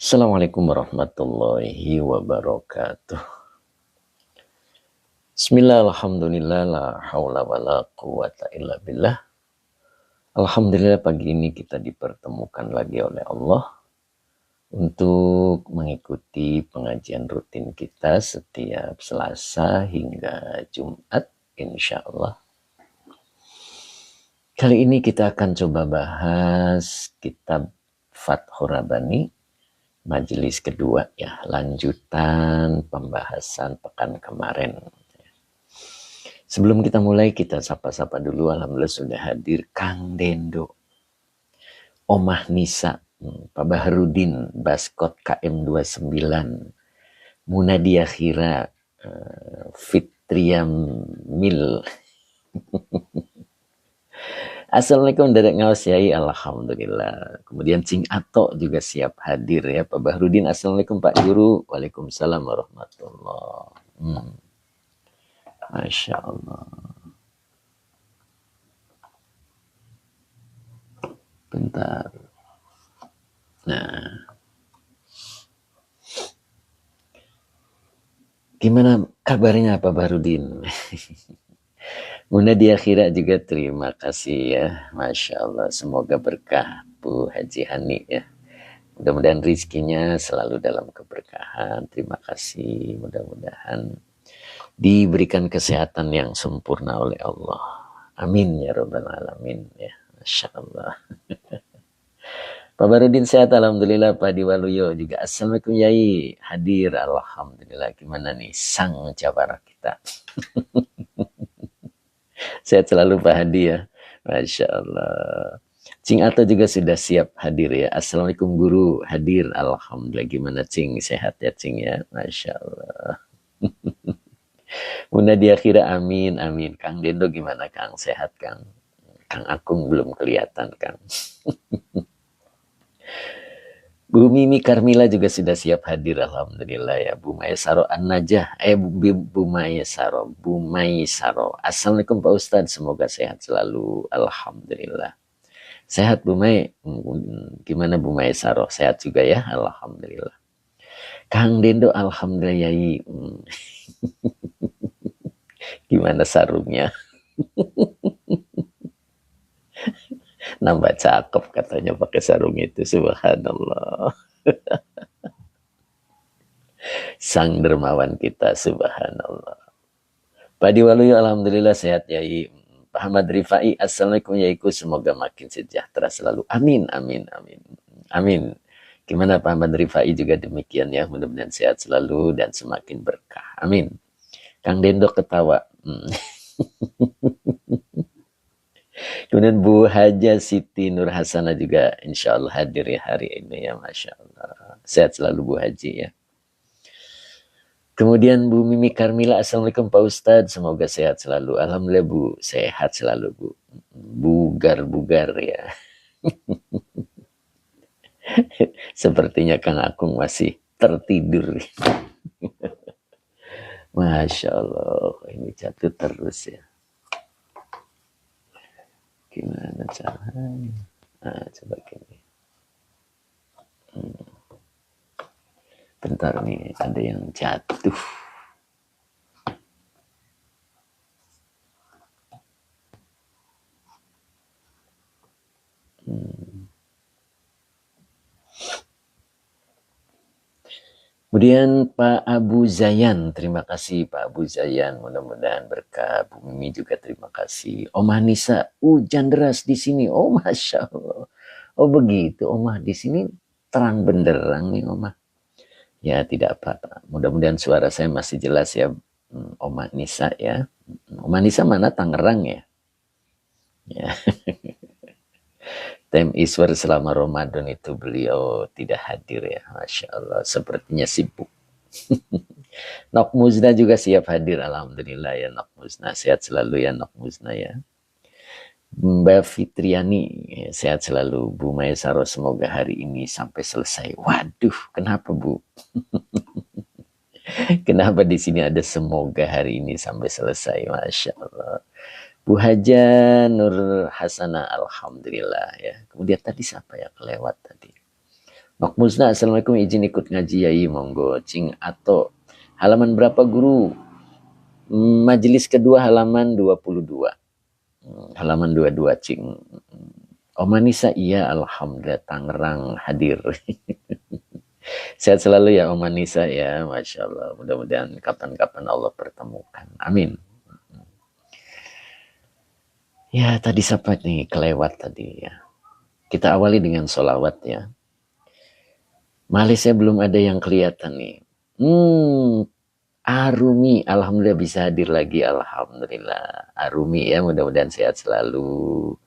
Assalamualaikum warahmatullahi wabarakatuh. Bismillah, alhamdulillah, la hawla wa la quwata illa billah. Alhamdulillah pagi ini kita dipertemukan lagi oleh Allah untuk mengikuti pengajian rutin kita setiap Selasa hingga Jumat, insya Allah. Kali ini kita akan coba bahas kitab Fathur Rabbani, majelis kedua ya, lanjutan pembahasan pekan kemarin. Sebelum kita mulai, kita sapa-sapa dulu. Alhamdulillah sudah hadir Kang Dendo, Omah Nisa, Pak Baharudin, Baskot KM29, Munadia Khira, Fitria Mil. Assalamualaikum Dedek Ngawas Yai, alhamdulillah. Kemudian Cing Ato juga siap hadir ya, Pak Baharudin. Assalamualaikum Pak Guru. Waalaikumsalam warahmatullahi. Masya Allah. Bentar. Nah, gimana kabarnya Pak Baharudin? Muna di akhirat juga terima kasih ya. Masya Allah, semoga berkah Bu Haji Hani ya. Mudah-mudahan rizkinya selalu dalam keberkahan. Terima kasih, mudah-mudahan diberikan kesehatan yang sempurna oleh Allah. Amin ya Rabbal Alamin ya. Masya Allah. Pak Baharudin sehat, alhamdulillah. Pak Diwaluyo juga assalamualaikum Yai, hadir, alhamdulillah. Gimana nih sang jawara kita? Sehat selalu Pak Hadi ya. Masya Allah. Cing Ato juga sudah siap hadir ya. Assalamualaikum Guru, hadir, alhamdulillah. Gimana Cing, sehat ya Cing ya. Masya Allah. Bunda di akhirnya amin, amin. Kang Dendo gimana Kang, sehat Kang? Kang Akung belum kelihatan Kang. Bu Mimi Karmila juga sudah siap hadir, alhamdulillah ya. Bu Maisaro An-Najah, Bu Maisaro, Assalamualaikum Pak Ustadz, semoga sehat selalu, alhamdulillah. Sehat Bu Mai, gimana Bu Maisaro? Sehat juga ya, alhamdulillah. Kang Dendo, alhamdulillah Yai. Gimana sarungnya? Nambah cakep katanya pakai sarung itu, subhanallah. Sang dermawan kita, subhanallah. Pak Diwaluyo alhamdulillah sehat Yai. Pak Ahmad Rifai, assalamualaikum yaiku, semoga makin sejahtera selalu. Amin, amin, amin, amin. Gimana Pak Ahmad Rifai juga demikian ya, mudah-mudahan sehat selalu dan semakin berkah. Amin. Kang Dendo ketawa. Kemudian Bu Haja Siti Nur Hasanah juga insya Allah hadir ya hari ini ya, Masya Allah. Sehat selalu Bu Haji ya. Kemudian Bu Mimi Karmila, assalamualaikum Pak Ustadz, semoga sehat selalu. Alhamdulillah Bu, sehat selalu Bu. Bugar-bugar ya. Sepertinya Kang Akung masih tertidur. Masya Allah, ini jatuh terus ya. Gimana caranya? Nah, coba gini. Bentar nih, ada yang jatuh. Kemudian Pak Abu Zayan, terima kasih Pak Abu Zayan, mudah-mudahan berkah. Bu Mimi juga terima kasih. Omah Nisa, hujan deras di sini. Oh Masya Allah. Oh begitu, Omah di sini terang benderang nih Omah. Ya tidak apa-apa. Mudah-mudahan suara saya masih jelas ya, Omah Nisa ya. Omah Nisa mana, Tangerang ya? Ya. Tem Iswar selama Ramadan itu beliau tidak hadir ya, Masya Allah, sepertinya sibuk. Nok Muzna juga siap hadir, alhamdulillah ya Nok Muzna, sehat selalu ya Nok Muzna ya. Mbak Fitriani, sehat selalu. Bu Maesaro, semoga hari ini sampai selesai. Waduh, kenapa Bu? Kenapa di sini ada semoga hari ini sampai selesai, Masya Allah. Bu Haja Nur Hasanah, alhamdulillah ya. Kemudian tadi siapa ya kelewat tadi? Nok Musna, assalamualaikum, izin ikut ngaji yai, monggo. Cing atau halaman berapa guru? Majelis kedua halaman 22. Halaman 22 Cing. Oma Nisa, iya alhamdulillah, Tangerang hadir. Sehat selalu ya Oma Nisa ya, Masya Allah. Mudah-mudahan kapan-kapan Allah pertemukan. Amin. Ya tadi siapa nih kelewat tadi ya. Kita awali dengan sholawat ya. Malaysia belum ada yang kelihatan nih. Arumi, alhamdulillah bisa hadir lagi, alhamdulillah. Arumi ya, mudah-mudahan sehat selalu.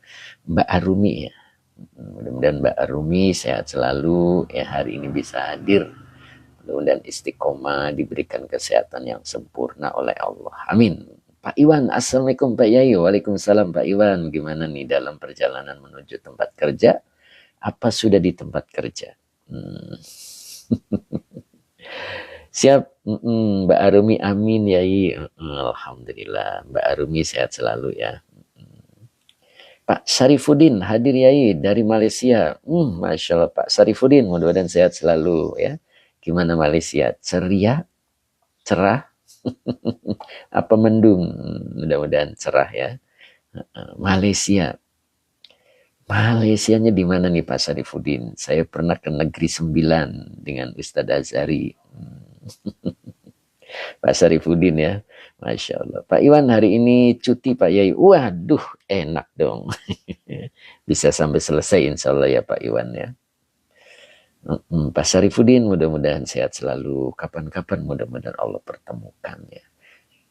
Mbak Arumi ya, mudah-mudahan Mbak Arumi sehat selalu ya, hari ini bisa hadir. Mudah-mudahan istiqomah, diberikan kesehatan yang sempurna oleh Allah. Amin. Pak Iwan, assalamualaikum Pak Yayu. Waalaikumsalam Pak Iwan. Gimana nih dalam perjalanan menuju tempat kerja? Apa sudah di tempat kerja? Siap, Mbak Arumi, amin Yai. Alhamdulillah, Mbak Arumi sehat selalu ya. Pak Syarifuddin hadir Yai dari Malaysia. Masya Allah Pak Syarifuddin, mudah-mudahan sehat selalu ya. Gimana Malaysia? Ceria? Cerah? Apa mendung? Mudah-mudahan cerah ya. Malaysia. Malaysianya di mana nih Pak Syarifuddin? Saya pernah ke Negeri Sembilan dengan Ustadz Azhari. Pak Syarifuddin ya. Masya Allah. Pak Iwan hari ini cuti Pak Yai. Waduh enak dong. Bisa sampai selesai insya Allah ya Pak Iwan ya. Pak Syarifuddin mudah-mudahan sehat selalu. Kapan-kapan mudah-mudahan Allah pertemukan ya.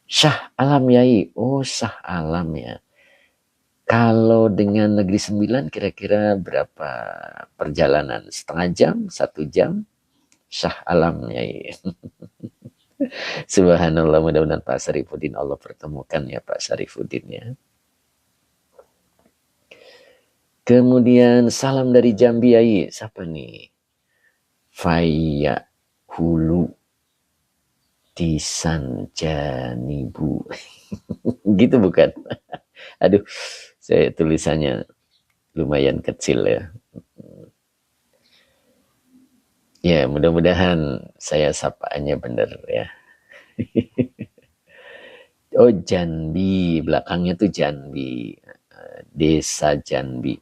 Syah Alam Yai. Oh Syah Alam ya. Kalau dengan Negeri Sembilan kira-kira berapa perjalanan? Setengah jam? 1 jam? Syah Alam Yai. Subhanallah, mudah-mudahan Pak Syarifuddin Allah pertemukan ya Pak Syarifuddin ya. Kemudian salam dari Jambi Yai. Siapa nih? Faya Hulu Tisanjanibu. Gitu bukan? Aduh, saya tulisannya lumayan kecil ya. Ya, mudah-mudahan saya sapaannya benar ya. Oh, Janbi, belakangnya tuh Janbi. Desa Janbi.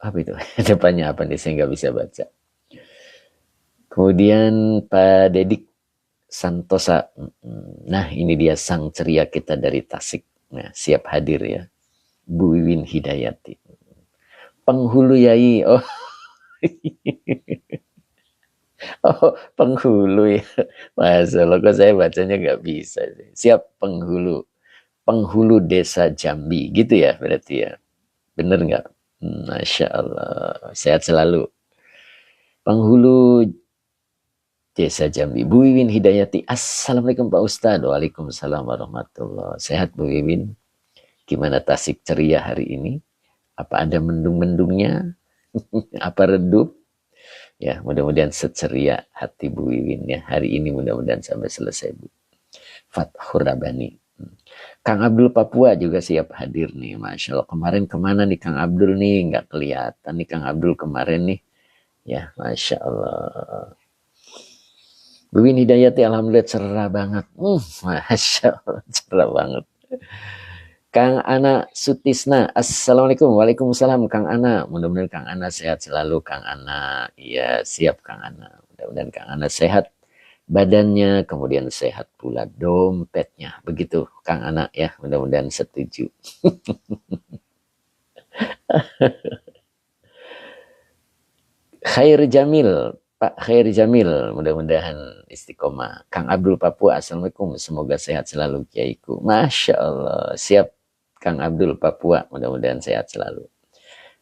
Apa itu? Depannya apa nih? Saya nggak bisa baca. Kemudian Pak Dedik, Santosa. Nah, ini dia sang ceria kita dari Tasik. Nah, siap hadir ya. Bu Wiwin Hidayati. Penghulu Yai. Oh, oh penghulu ya. Masya Allah, kok saya bacanya nggak bisa. Siap penghulu. Penghulu Desa Jambi. Gitu ya berarti ya. Bener nggak? Masya Allah. Sehat selalu. Penghulu Desa Jambi. Bu Wiwin Hidayati. Assalamualaikum Pak Ustadz. Waalaikumsalam warahmatullahi. Sehat Bu Wiwin? Gimana Tasik ceria hari ini? Apa ada mendung-mendungnya? Apa redup? Ya, mudah-mudahan seceria hati Bu Wiwin ya. Hari ini mudah-mudahan sampai selesai Bu. Fathur Rabani. Kang Abdul Papua juga siap hadir nih. Masya Allah. Kemarin kemana nih Kang Abdul nih? Nggak kelihatan nih Kang Abdul kemarin nih. Ya, Masya Allah. Bu Wiwin Hidayati alhamdulillah cerah banget. Masya Allah cerah banget. Kang Ana Sutisna, Assalamualaikum. Waalaikumsalam Kang Ana. Mudah-mudahan Kang Ana sehat selalu Kang Ana. Iya siap Kang Ana. Mudah-mudahan Kang Ana sehat badannya, kemudian sehat pula dompetnya. Begitu Kang Ana ya. Mudah-mudahan setuju. Khair Jamil, Pak Khair Jamil, mudah-mudahan istiqomah. Kang Abdul Papua, Assalamualaikum. Semoga sehat selalu Kiaiku. Masya Allah, siap Kang Abdul Papua, mudah-mudahan sehat selalu.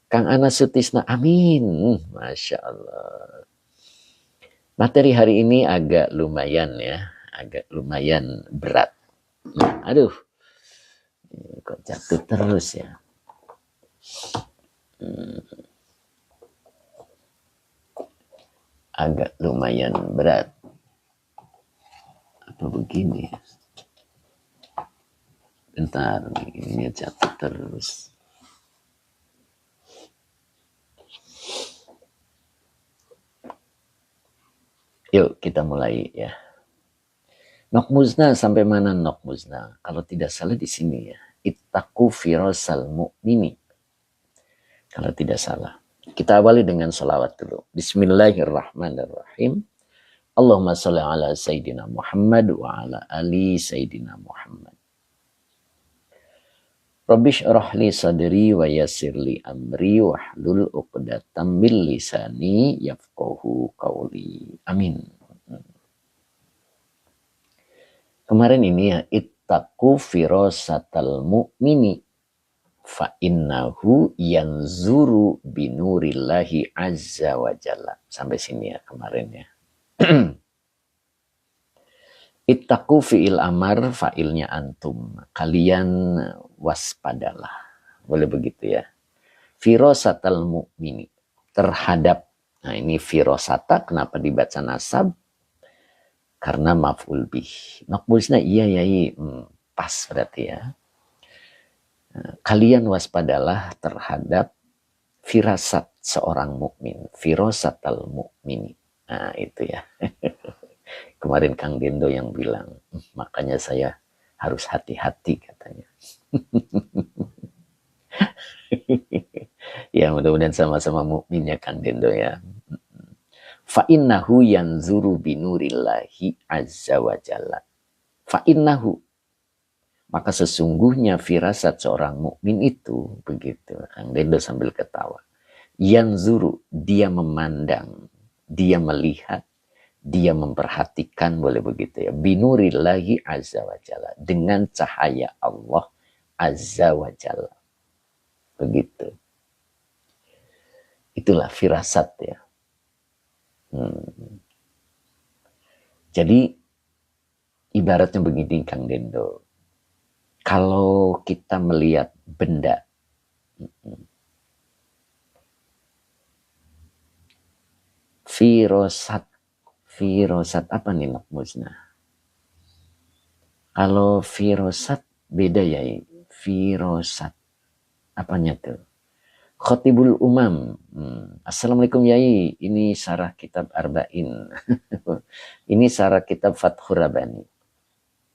Kang Ana Sutisna, amin. Masya Allah. Materi hari ini agak lumayan ya, agak lumayan berat. Aduh, kok jatuh terus ya. Agak lumayan berat. Apa begini? Bentar, ini jatuh terus. Yuk kita mulai ya. Nok muzna sampai mana nok muzna? Kalau tidak salah di sini ya. Ittaqu firasal mu'mini. Kalau tidak salah. Kita awali dengan salawat dulu. Bismillahirrahmanirrahim. Allahumma salli ala Sayyidina Muhammad wa ala ali Sayyidina Muhammad. Rabbish rahli sadri wa yassirli amri wahlul uqdatam min lisani yafqahu qawli. Amin. Kemarin ini ya, ittaqu firasatal mu'mini fa innahu yanzuru binurillahi azza wa jalla. Sampai sini ya kemarin ya. Ittaqu fi'il amar, fa'ilnya antum. Kalian waspadalah. Boleh begitu ya. Firasatal mu'mini. Terhadap. Nah ini firasata kenapa dibaca nasab? Karena maf'ul bih. Makbulisnya iya yai. Pas berarti ya. Kalian waspadalah terhadap firasat seorang mukmin. Firasatal mu'mini. Nah itu ya. Kemarin Kang Dendo yang bilang, makanya saya harus hati-hati katanya. Ya mudah-mudahan sama-sama mukmin ya Kang Dendo ya. Fa innahu yanzuru binurillahi azza wa jalla. Fa innahu, maka sesungguhnya firasat seorang mukmin itu begitu. Kang Dendo sambil ketawa. Yanzuru, dia memandang, dia melihat, dia memperhatikan, boleh begitu ya. Binurillahi azza wa jalla, dengan cahaya Allah azza wa jalla. Begitu. Itulah firasat ya. Jadi ibaratnya begini Kang Dendo. Kalau kita melihat benda, firasat apa nih nakmusna? Kalau firasat beda ya, firasat apanya tuh? Khotibul Umam. Assalamualaikum Yai, ini syarah kitab Arba'in. Ini syarah kitab Fathur Rabani.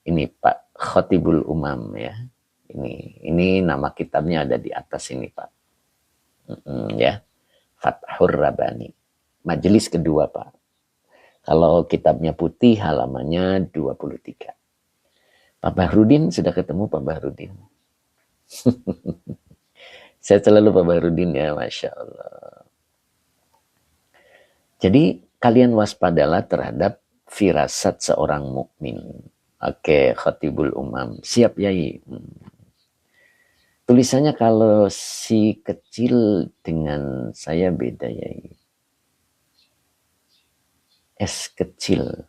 Ini Pak Khotibul Umam ya. Ini nama kitabnya ada di atas ini Pak. Ya. Fathur Rabani. Majelis kedua Pak. Kalau kitabnya putih halamannya 23. Pak Bahrudin, sudah ketemu Pak Bahrudin? Saya selalu Pak Bahrudin ya, Masya Allah. Jadi kalian waspadalah terhadap firasat seorang mukmin. Oke, Khatibul Umam. Siap Yai. Tulisannya kalau si kecil dengan saya beda Yai. S kecil.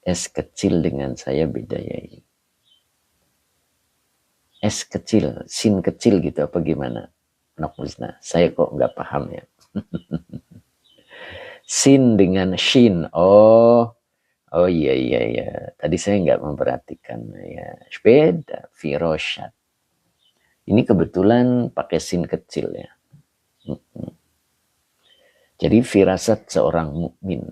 S kecil dengan saya beda Yai. S kecil, sin kecil gitu apa gimana? Nok Musna. Saya kok nggak paham ya. Sin dengan shin. Oh iya iya iya. Tadi saya nggak memperhatikan ya. Beda, Firosyad. Ini kebetulan pakai sin kecil ya. Jadi firasat seorang mukmin,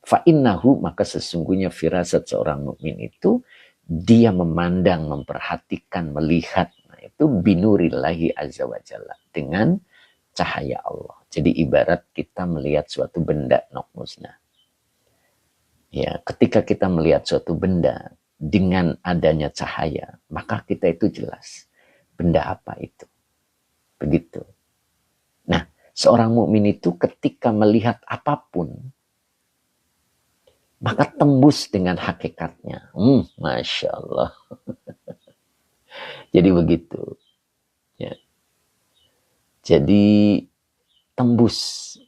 fa'innahu, maka sesungguhnya firasat seorang mukmin itu dia memandang, memperhatikan, melihat, nah itu binurillahi azza wa jalla, dengan cahaya Allah. Jadi ibarat kita melihat suatu benda, nok musnah. Ya, ketika kita melihat suatu benda dengan adanya cahaya, maka kita itu jelas benda apa itu. Begitu. Nah, seorang mukmin itu ketika melihat apapun, maka tembus dengan hakikatnya. Masya Allah. Jadi begitu. Ya. Jadi tembus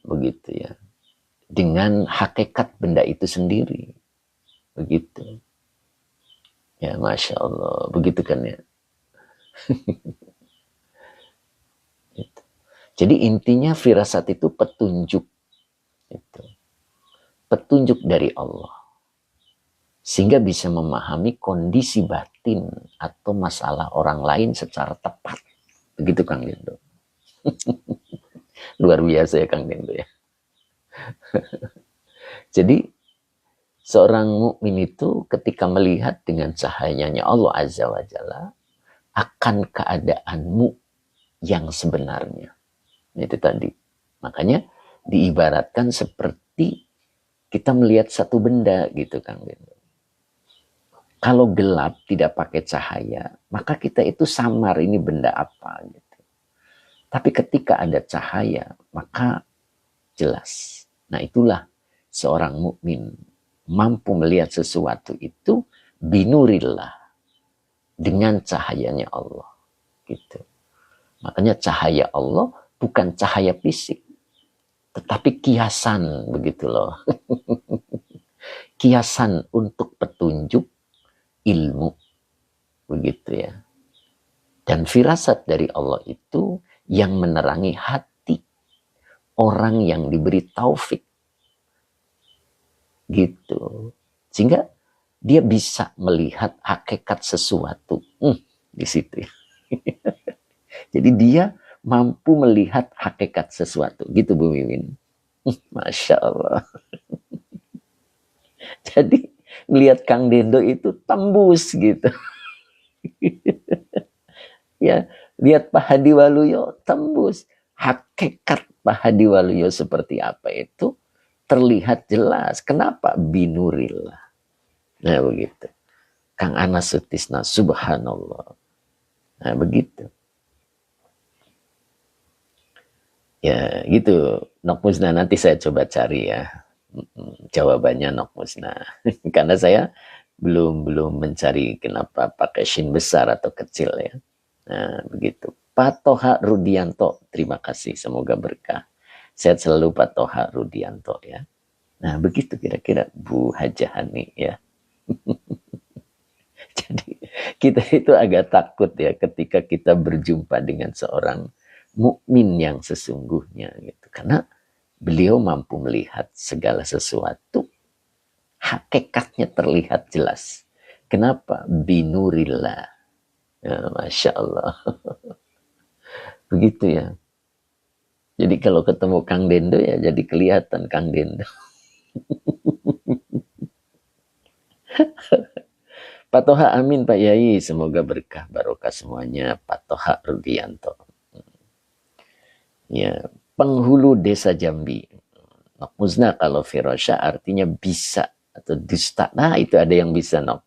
begitu ya. Dengan hakikat benda itu sendiri. Begitu. Ya, Masya Allah. Begitu kan ya. Gitu. Jadi intinya firasat itu petunjuk. Gitu. Petunjuk dari Allah. Sehingga bisa memahami kondisi batin atau masalah orang lain secara tepat. Begitu Kang Dendo. Luar biasa ya Kang Dendo ya. Jadi seorang mukmin itu ketika melihat dengan cahayanya Allah Azza wa Jalla akan keadaanmu yang sebenarnya. Itu tadi. Makanya diibaratkan seperti kita melihat satu benda gitu Kang Dendo. Kalau gelap tidak pakai cahaya, maka kita itu samar ini benda apa gitu. Tapi ketika ada cahaya, maka jelas. Nah itulah seorang mukmin mampu melihat sesuatu itu binurillah, dengan cahayanya Allah gitu. Makanya cahaya Allah bukan cahaya fisik, tetapi kiasan begitu loh. Kiasan untuk petunjuk ilmu begitu ya. Dan firasat dari Allah itu yang menerangi hati orang yang diberi taufik gitu, sehingga dia bisa melihat hakikat sesuatu di situ ya. Jadi dia mampu melihat hakikat sesuatu gitu Bu Mimin. Masya Allah. Jadi melihat Kang Dendo itu tembus gitu. Ya, lihat Pak Hadi Waluyo tembus. Hakikat Pak Hadi Waluyo seperti apa itu terlihat jelas. Kenapa? Binurillah. Nah begitu. Kang Anas Sutisna, subhanallah. Nah begitu. Ya gitu. Nok Musna nanti saya coba cari ya. Jawabannya Nok Musna. Karena saya belum mencari kenapa pakai shin besar atau kecil ya. Nah begitu. Pak Toha Rudianto, terima kasih. Semoga berkah. Sehat selalu Pak Toha Rudianto ya. Nah begitu kira-kira Bu Hajah Hani ya. Jadi kita itu agak takut ya ketika kita berjumpa dengan seorang mukmin yang sesungguhnya gitu. Karena beliau mampu melihat segala sesuatu, hakikatnya terlihat jelas. Kenapa? Binurillah. Ya, Masya Allah. Begitu ya. Jadi kalau ketemu Kang Dendo ya jadi kelihatan Kang Dendo. Pak Toha, amin Pak Yai. Semoga berkah barokah semuanya. Pak Toha Rudianto. Ya, penghulu desa Jambi. Nok musna kalau firasya artinya bisa atau dusta. Nah itu ada yang bisa nok.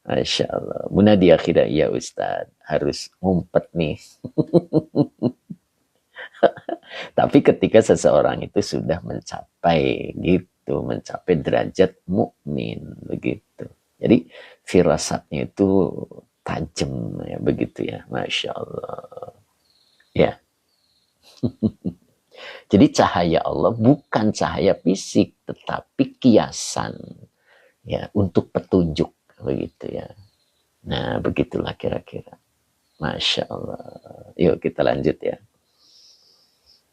Masya Allah. Muna dia kira ya Ustaz harus ngumpet nih. Tapi ketika seseorang itu sudah mencapai gitu, mencapai derajat mukmin begitu. Jadi firasatnya itu tajam ya begitu ya, Masya Allah. Ya. Jadi cahaya Allah bukan cahaya fisik, tetapi kiasan ya untuk petunjuk begitu ya. Nah begitulah kira-kira. Masya Allah. Yuk kita lanjut ya.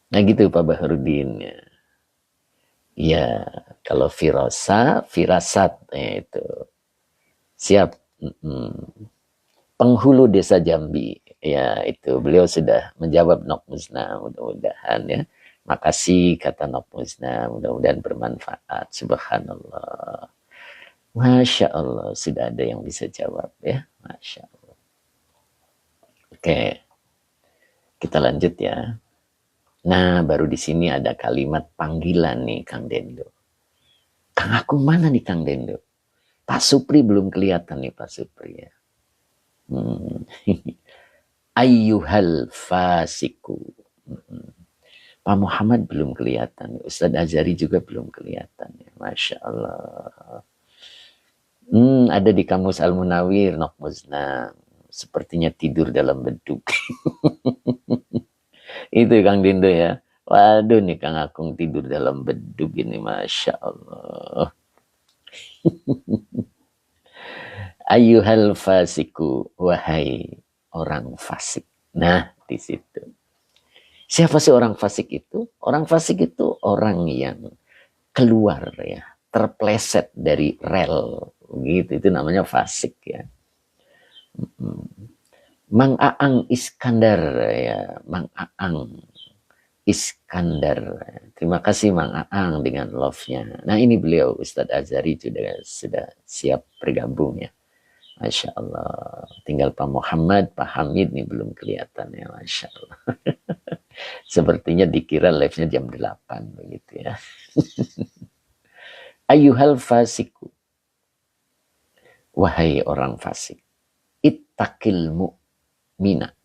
Nah gitu Pak Bahrudin ya. Ya kalau firasat ya itu siap. Penghulu Desa Jambi ya itu beliau sudah menjawab Nok Musna, mudah-mudahan ya. Makasih kata Nok Musna, mudah-mudahan bermanfaat. Subhanallah. Masya Allah sudah ada yang bisa jawab ya. Masya Allah. Oke, kita lanjut ya. Nah baru di sini ada kalimat panggilan nih Kang Dendo. Kang Akung mana nih Kang Dendo? Pak Supri belum kelihatan nih Pak Supri ya. Ayyuhal fasiku. Pak Muhammad belum kelihatan. Ustadz Azhari juga belum kelihatan. Masya Allah. Ada di Kamus Al-Munawir, Nok Musna. Sepertinya tidur dalam beduk. Itu Kang Dindo ya. Waduh nih Kang Akung tidur dalam beduk ini. Masya Allah. Ayyuhal fasiku. Wahai orang fasik. Nah, di situ. Siapa sih orang fasik itu? Orang fasik itu orang yang keluar ya, terpleset dari rel, gitu. Itu namanya fasik ya. Mang Aang Iskandar ya, Mang Aang Iskandar. Terima kasih Mang Aang dengan love-nya. Nah ini beliau Ustadz Azhari sudah siap bergabung ya. Masya Allah. Tinggal Pak Muhammad, Pak Hamid nih belum kelihatan ya. Masya Allah. Sepertinya dikira live-nya jam 8 begitu ya. Ayyuhal fasiku. Wahai orang fasik. Ittaqil mu'mina.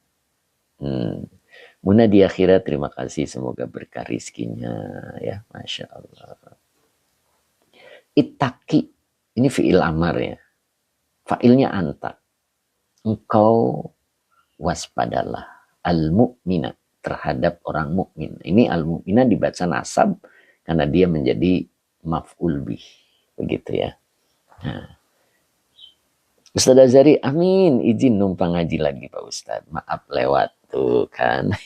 Muna di akhirat terima kasih. Semoga berkah rizkinya ya. Masya Allah. Ittaqi. Ini fi'il amar ya. Fa'ilnya anta. Engkau waspadalah al-mu'mina terhadap orang mukmin. Ini al-mu'mina dibaca nasab karena dia menjadi maf'ul bih. Begitu ya. Nah. Ustadz Azhari, amin. Izin numpang ngaji lagi Pak Ustadz. Maaf lewat tuh kan.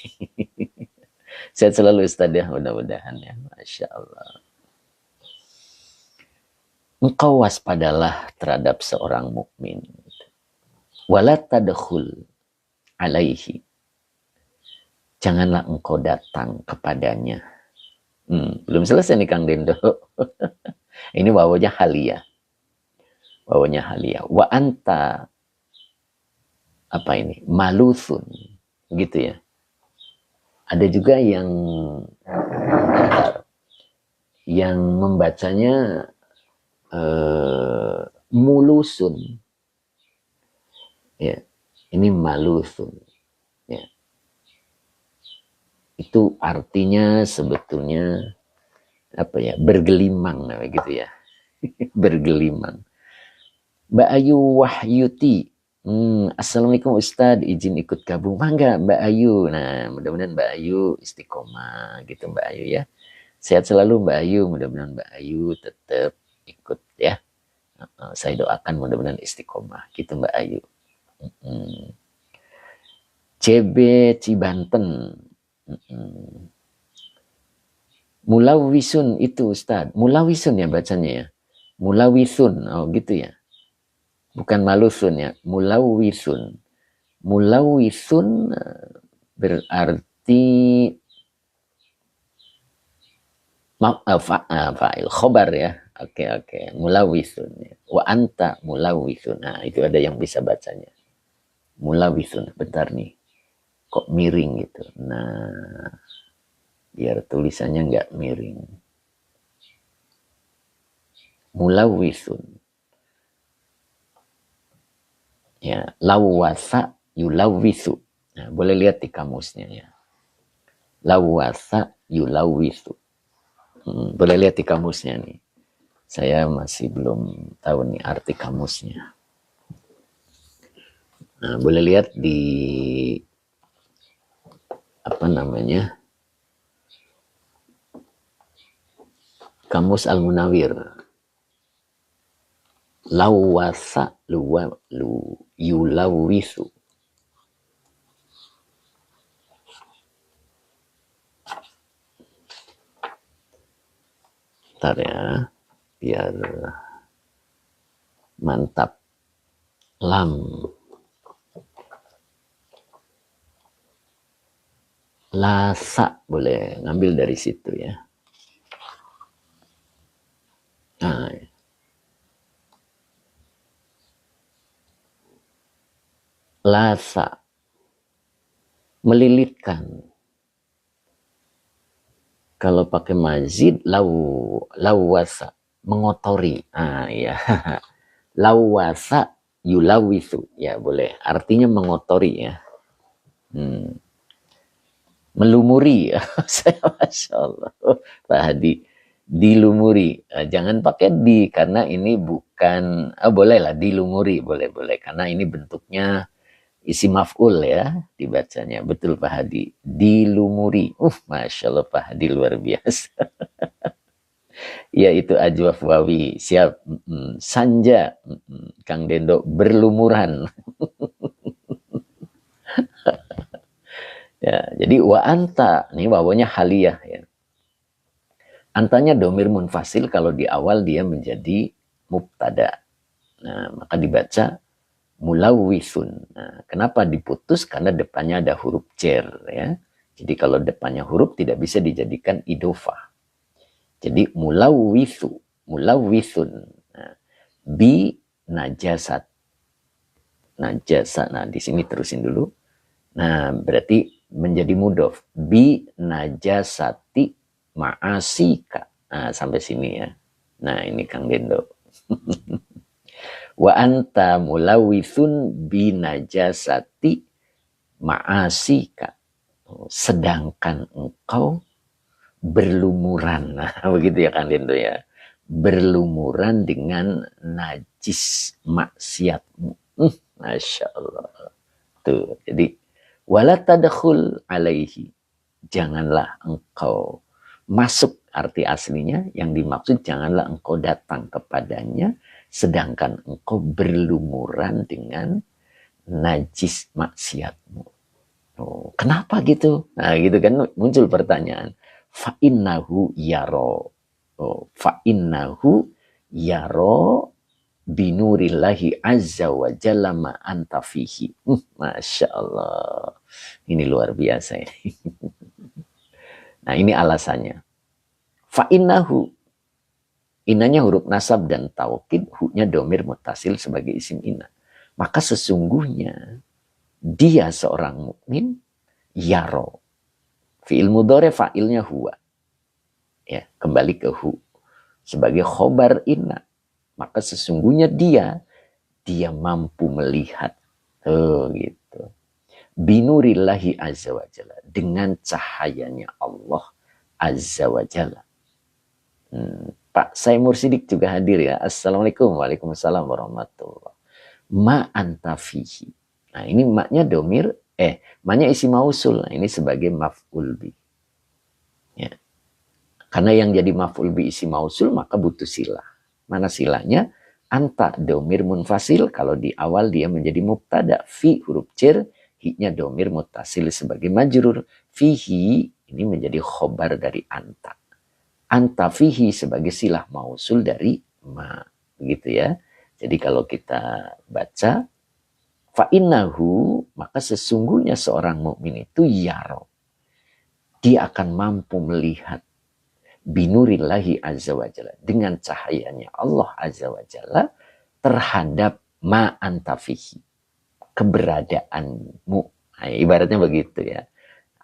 Sehat selalu Ustadz ya, mudah-mudahan ya. Masya Allah. Engkau waspadalah terhadap seorang mukmin. Wala tadkhul alaihi. Janganlah engkau datang kepadanya. Belum selesai nih Kang Dendo. Ini wawanya halia. Wawanya halia. Wa anta apa ini? Maluthun. Gitu ya. Ada juga yang membacanya mulusun. Ya, ini maluthun. Ya. Itu artinya sebetulnya apa ya? Bergelimang gitu ya. Bergelimang. Mbak Ayu Wahyuti. Assalamualaikum Ustadz, izin ikut gabung. Mangga Mbak Ayu. Nah, mudah-mudahan Mbak Ayu istiqomah gitu Mbak Ayu ya. Sehat selalu Mbak Ayu, mudah-mudahan Mbak Ayu tetap ikut ya. Saya doakan mudah-mudahan istiqomah gitu Mbak Ayu. CB Cibanten. Mulawisun itu Ustadz. Mulawisun ya bacanya ya. Mulawisun. Oh gitu ya. Bukan malusun ya. Mulawisun. Mulawisun berarti fa'il khobar ya. Oke. Mulawisun ya. Wa anta mulawisun. Nah itu ada yang bisa bacanya. Mulawisun. Bentar nih. Kok miring gitu. Nah biar tulisannya nggak miring. mulawithun. Ya, lawwasa yulawwithu. Nah, boleh lihat di kamusnya ya. Lawwasa yulawwithu. Boleh lihat di kamusnya nih. Saya masih belum tahu nih arti kamusnya. Nah, boleh lihat di apa namanya? Kamus Al-Munawir. Lawwasa yulawwithu. Bentar ya, biar mantap. Lam. Lasa boleh ngambil dari situ ya. Nah, lasa, melilitkan. Kalau pakai mazid, lawwasa, mengotori. Ah ya, lawwasa yulawithu. Ya boleh, artinya mengotori ya. Melumuri. Saya Masya Allah. Pak Hadi, dilumuri. Jangan pakai di, karena ini bukan, boleh lah dilumuri, boleh. Karena ini bentuknya isi maf'ul ya dibacanya. Betul Pak Hadi, dilumuri. Masya Allah Pak Hadi luar biasa. Ya itu ajwaf wawi, siap. Sanja, Kang Dendo, berlumuran. Ya, jadi wa anta, ini wawanya haliyah ya. Antanya domir munfasil, kalau di awal dia menjadi mubtada. Nah, maka dibaca mulawwithun. Nah, kenapa diputus? Karena depannya ada huruf cer ya. Jadi kalau depannya huruf tidak bisa dijadikan idofah. Jadi mulawwithun. Nah, bi najasat. Najasat. Nah, di sini terusin dulu. Nah, berarti menjadi mudof. Bi najasati ma'asika. Nah, sampai sini ya. Nah, ini Kang Dendo. Wa anta mulawithun bi najasati ma'asika. Sedangkan engkau berlumuran. Nah, begitu ya Kang Dendo ya. Berlumuran dengan najis maksiatmu. Masya Allah. Tuh, jadi wala tadkhul alaihi. Janganlah engkau masuk, arti aslinya yang dimaksud janganlah engkau datang kepadanya sedangkan engkau berlumuran dengan najis maksiatmu. Oh, kenapa gitu? Nah, gitu kan muncul pertanyaan. Fa innahu yaro. Oh, fa innahu yaro binurillahi azza wa jalla ma anta fihi. Masya Allah. Ini luar biasa ya. Nah, ini alasannya. Fa innahu. Inanya huruf nasab dan taukid, hu-nya domir mutasil sebagai isim inna. Maka sesungguhnya dia seorang mukmin yaro. Fi'il mudhari fa'ilnya huwa. Ya, kembali ke hu sebagai khobar inna. Maka sesungguhnya dia mampu melihat. Oh, gitu. Binurillahi azza wa jalla. Dengan cahayanya Allah azza wa jalla. Pak Saimur Sidik juga hadir ya. Assalamualaikum. Waalaikumsalam warahmatullahi. Ma anta fihi. Nah, ini maknya domir. Maknya isi mausul. Nah, ini sebagai maf'ul bi. Ya. Karena yang jadi maf'ul bi isi mausul, maka butuh silah. Mana silahnya? Anta domir munfasil. Kalau di awal dia menjadi mubtada. Fi huruf cer. Hi-nya domir mutasil sebagai majrur. Fihi ini menjadi khobar dari anta. Anta fihi sebagai silah mausul dari ma. Begitu ya. Jadi kalau kita baca. Fa'innahu, maka sesungguhnya seorang mukmin itu yaro. Dia akan mampu melihat binurillahi azza wa jalla, dengan cahayanya Allah azza wa jalla terhadap ma anta fihi, keberadaanmu. Nah, ibaratnya begitu ya.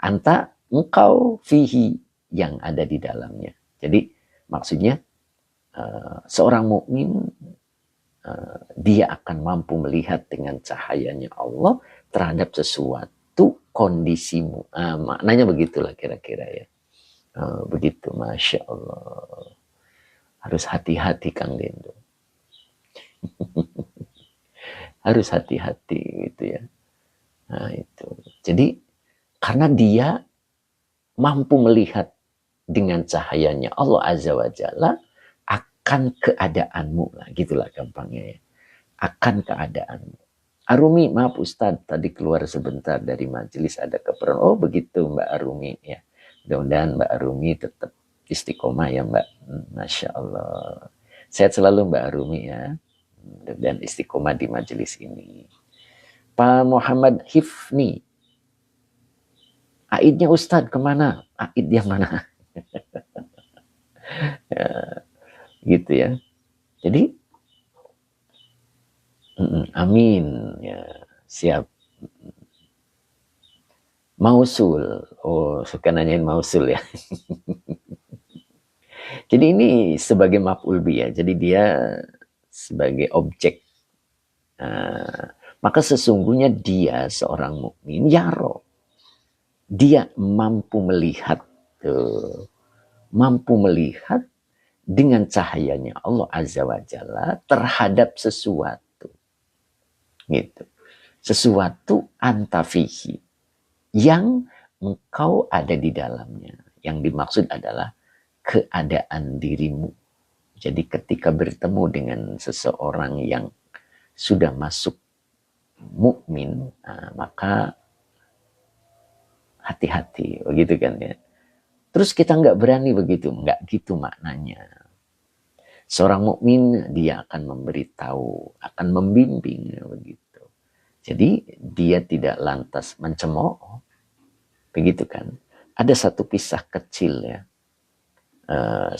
Engkau fihi, yang ada di dalamnya. Jadi maksudnya seorang mukmin dia akan mampu melihat dengan cahayanya Allah terhadap sesuatu kondisimu. Maknanya begitulah kira-kira ya. Begitu, Masya Allah. Harus hati-hati Kang Dendo. Harus hati-hati gitu ya. Nah itu. Jadi karena dia mampu melihat dengan cahayanya Allah Azza wa Jalla akan keadaanmu lah, gitulah gampangnya ya. Akan keadaanmu. Arumi, maaf Ustadz, tadi keluar sebentar dari majelis ada keperluan. Oh begitu Mbak Arumi ya. Mudah-mudahan Mbak Arumi tetap istiqomah ya Mbak. Masya Allah. Sehat selalu Mbak Arumi ya. Dan istiqomah di majelis ini. Pak Muhammad Hifni. Aidnya Ustadz kemana? Aid yang mana? Ya, gitu ya. Jadi, amin ya, siap. Mausul, oh suka nanyain mausul ya. Jadi ini sebagai maf'ul bi ya, jadi dia sebagai objek. Maka sesungguhnya dia seorang mukmin yaro. Dia mampu melihat, mampu melihat dengan cahayanya Allah Azza wa Jalla terhadap sesuatu. Gitu. Sesuatu antafihi yang engkau ada di dalamnya. Yang dimaksud adalah keadaan dirimu. Jadi ketika bertemu dengan seseorang yang sudah masuk mukmin, maka hati-hati, begitu kan ya. Terus kita nggak berani begitu, nggak gitu maknanya. Seorang mukmin dia akan memberitahu, akan membimbing begitu. Jadi dia tidak lantas mencemooh, begitu kan. Ada satu kisah kecil ya,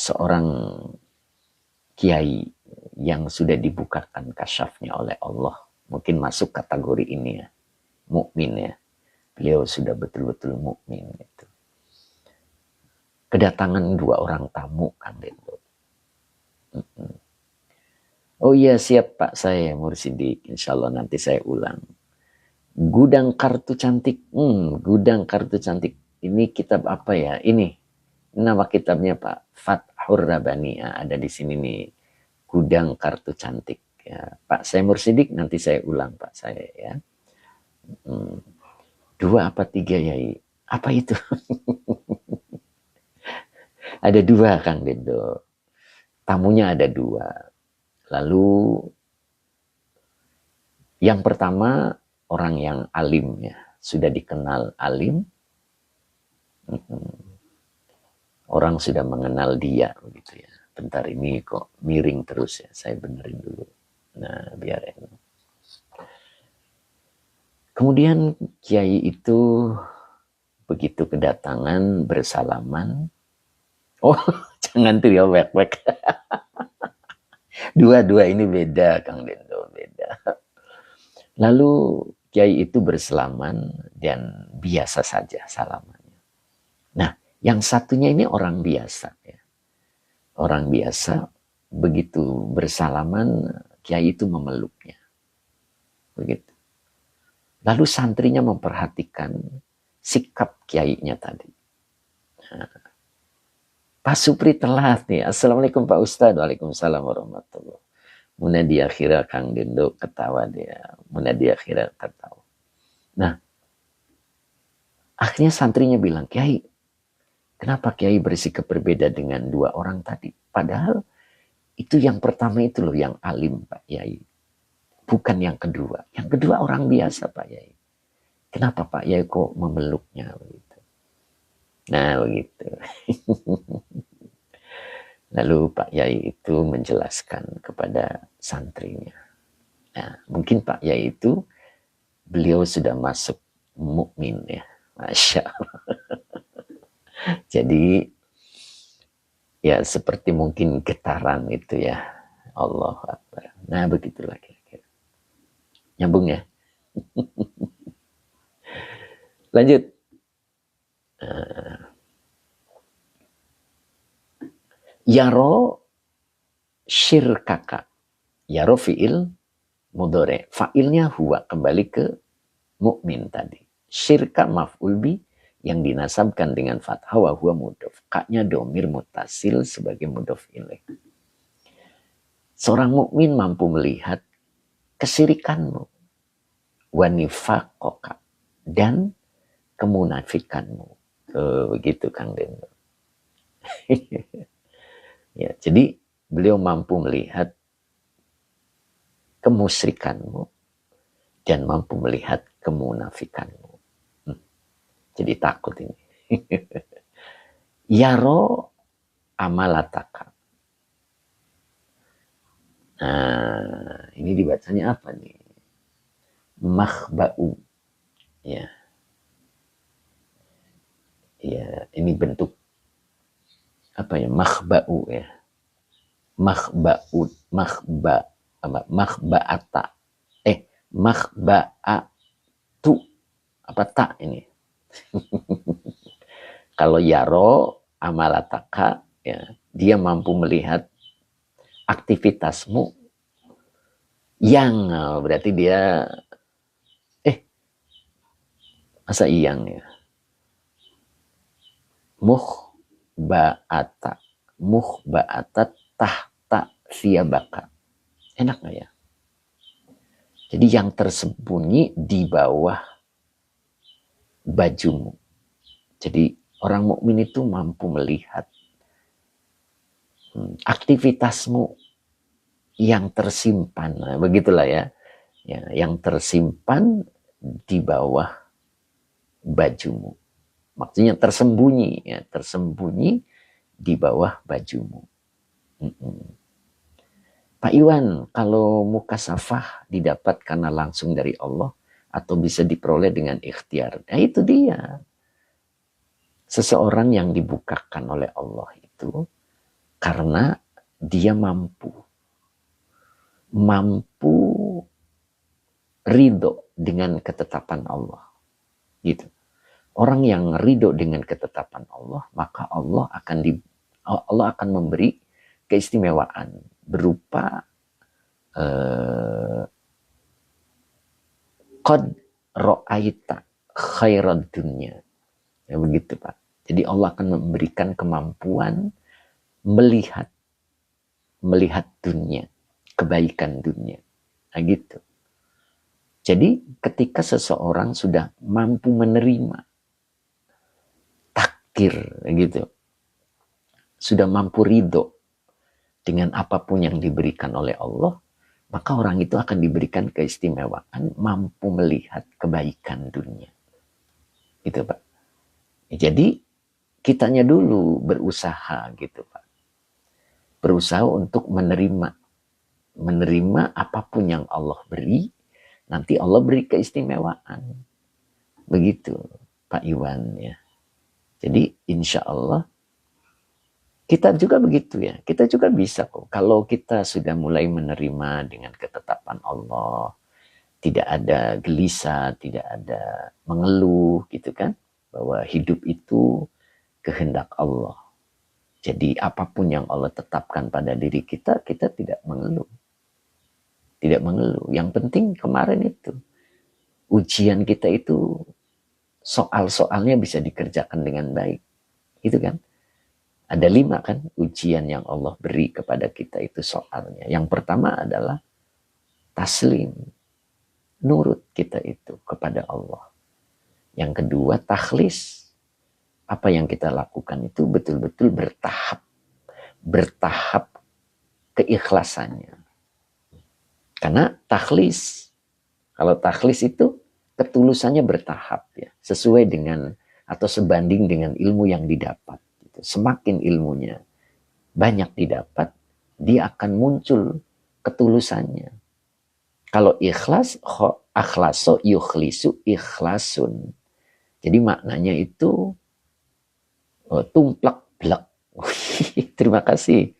seorang kiai yang sudah dibukakan kasyafnya oleh Allah, mungkin masuk kategori ini ya, mukmin ya. Beliau sudah betul-betul mukmin itu. Kedatangan dua orang tamu kan itu. Oh iya siap Pak saya Mursidik, insya Allah nanti saya ulang. Gudang kartu cantik, gudang kartu cantik. Ini kitab apa ya? Ini nama kitabnya Pak Fathur Rabani, ada di sini nih. Gudang kartu cantik. Ya, Pak saya Mursidik nanti saya ulang Pak saya ya. 2 apa 3 Yai? Apa itu? Ada 2 Kang Dendo. Tamunya ada 2. Lalu yang pertama orang yang alim ya, sudah dikenal alim. Orang sudah mengenal dia begitu ya. Bentar ini kok miring terus ya, saya benerin dulu. Nah, biar enak. Kemudian kiai itu begitu kedatangan bersalaman. Oh, jangan teriak-wek-wek. Dua-dua ini beda, Kang Dendo, beda. Lalu kiai itu bersalaman dan biasa saja salamannya. Nah, yang satunya ini orang biasa ya. Orang biasa begitu bersalaman, kiai itu memeluknya. Begitu. Lalu santrinya memperhatikan sikap kiainya tadi. Nah, Pak Supri telat nih. Assalamualaikum Pak Ustadz. Waalaikumsalam warahmatullahi. Muna di akhirnya Kang Dendo ketawa dia. Muna di akhirnya ketawa. Nah, akhirnya santrinya bilang, Kiai, kenapa Kiai bersikap berbeda dengan 2 orang tadi? Padahal itu yang pertama itu loh yang alim Pak Kiai. Bukan yang kedua. Yang kedua orang biasa Pak Kiai. Kenapa Pak Kiai kok memeluknya begitu? Nah begitu. Lalu Pak Yai itu menjelaskan kepada santrinya. Nah, mungkin Pak Yai itu beliau sudah masuk mukmin ya. Masya Allah. Jadi ya seperti mungkin getaran itu ya. Allah Akbar. Nah begitulah kira-kira. Nyambung ya. Lanjut. Yaro syirkaka. Yaro fi'il mudhari. Fa'ilnya huwa, kembali ke mukmin tadi. Syirka maf'ul bi yang dinasabkan dengan fathah wa huwa mudhof. Kaknya domir mutasil sebagai mudhof ilaih. Seorang mukmin mampu melihat kesirikanmu, wa nifaqaka, dan kemunafikanmu. Begitu Kang Dendo. Ya, jadi beliau mampu melihat kemusyrikanmu dan mampu melihat kemunafikanmu. Jadi takut ini. Yaro amalataka. Nah, ini dibacanya apa nih? Makhba'u. Ya. Ya, ini bentuk apa ya? Makhba'u ya. Makhba'u, makhba'ata. Makhba'atu. Apa tak ini? Kalau yaro amalataka, ya, dia mampu melihat aktivitasmu yang berarti dia masa yang ya, mukhba'ata tahta thiyabaka. Enak gak ya? Jadi yang tersembunyi di bawah bajumu. Jadi orang mukmin itu mampu melihat aktivitasmu yang tersimpan. Nah, begitulah ya. Ya, yang tersimpan di bawah bajumu. Maksudnya tersembunyi, ya, tersembunyi di bawah bajumu. Pak Iwan, kalau mukasafah didapat karena langsung dari Allah atau bisa diperoleh dengan ikhtiar. Nah, itu dia. Seseorang yang dibukakan oleh Allah itu karena dia mampu ridho dengan ketetapan Allah. Gitu. Orang yang ridho dengan ketetapan Allah, maka Allah akan memberi keistimewaan berupa qad ra'aita khairad dunya. Ya begitu Pak. Jadi Allah akan memberikan kemampuan melihat dunia, kebaikan dunia. Nah gitu. Jadi ketika seseorang sudah mampu menerima takdir gitu, sudah mampu ridho dengan apapun yang diberikan oleh Allah, maka orang itu akan diberikan keistimewaan mampu melihat kebaikan dunia. Gitu Pak. Jadi kitanya dulu berusaha gitu Pak. Berusaha untuk menerima apapun yang Allah beri, nanti Allah beri keistimewaan. Begitu Pak Iwan ya. Jadi insya Allah kita juga begitu ya. Kita juga bisa kok. Kalau kita sudah mulai menerima dengan ketetapan Allah, tidak ada gelisah, tidak ada mengeluh gitu kan. Bahwa hidup itu kehendak Allah. Jadi apapun yang Allah tetapkan pada diri kita, kita tidak mengeluh. Tidak mengeluh. Yang penting kemarin itu, ujian kita itu soal-soalnya bisa dikerjakan dengan baik. Gitu kan. Ada 5 kan ujian yang Allah beri kepada kita itu soalnya. Yang pertama adalah taslim. Nurut kita itu kepada Allah. Yang kedua takhlis. Apa yang kita lakukan itu betul-betul bertahap keikhlasannya. Karena takhlis, kalau takhlis itu ketulusannya bertahap ya, sesuai dengan atau sebanding dengan ilmu yang didapat. Semakin ilmunya banyak didapat, dia akan muncul ketulusannya. Kalau ikhlas, akhlaso yukhlisu ikhlasun. Jadi maknanya itu tumplak blak. Terima kasih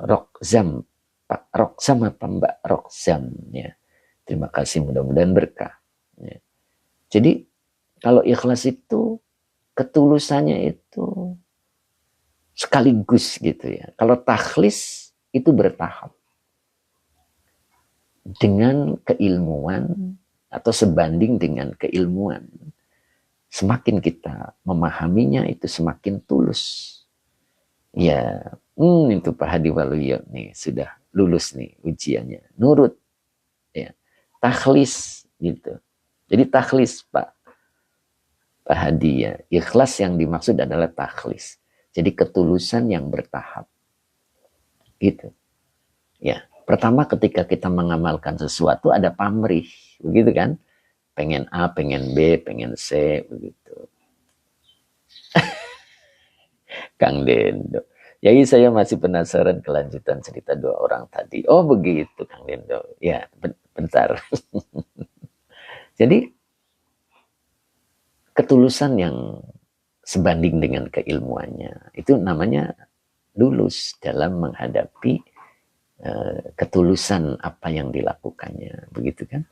Roxam, Pak Roxam apa Mbak Roxam ya. Terima kasih, mudah-mudahan berkah. Ya. Jadi kalau ikhlas itu ketulusannya itu sekaligus gitu ya. Kalau takhlis itu bertahap. Dengan keilmuan atau sebanding dengan keilmuan, semakin kita memahaminya itu semakin tulus. Ya, itu Pak Hadi Waluyo nih sudah lulus nih ujiannya. Nurut, ya, takhlis gitu. Jadi takhlis Pak Hadi ya. Ikhlas yang dimaksud adalah takhlis. Jadi ketulusan yang bertahap. Gitu. Ya, pertama ketika kita mengamalkan sesuatu ada pamrih, begitu kan? Pengen A, pengen B, pengen C, begitu. Kang Dendo. Jadi saya masih penasaran kelanjutan cerita dua orang tadi. Oh begitu Kang Dendo. Ya, bentar. Jadi ketulusan yang sebanding dengan keilmuannya itu namanya lulus dalam menghadapi ketulusan apa yang dilakukannya, begitu kan?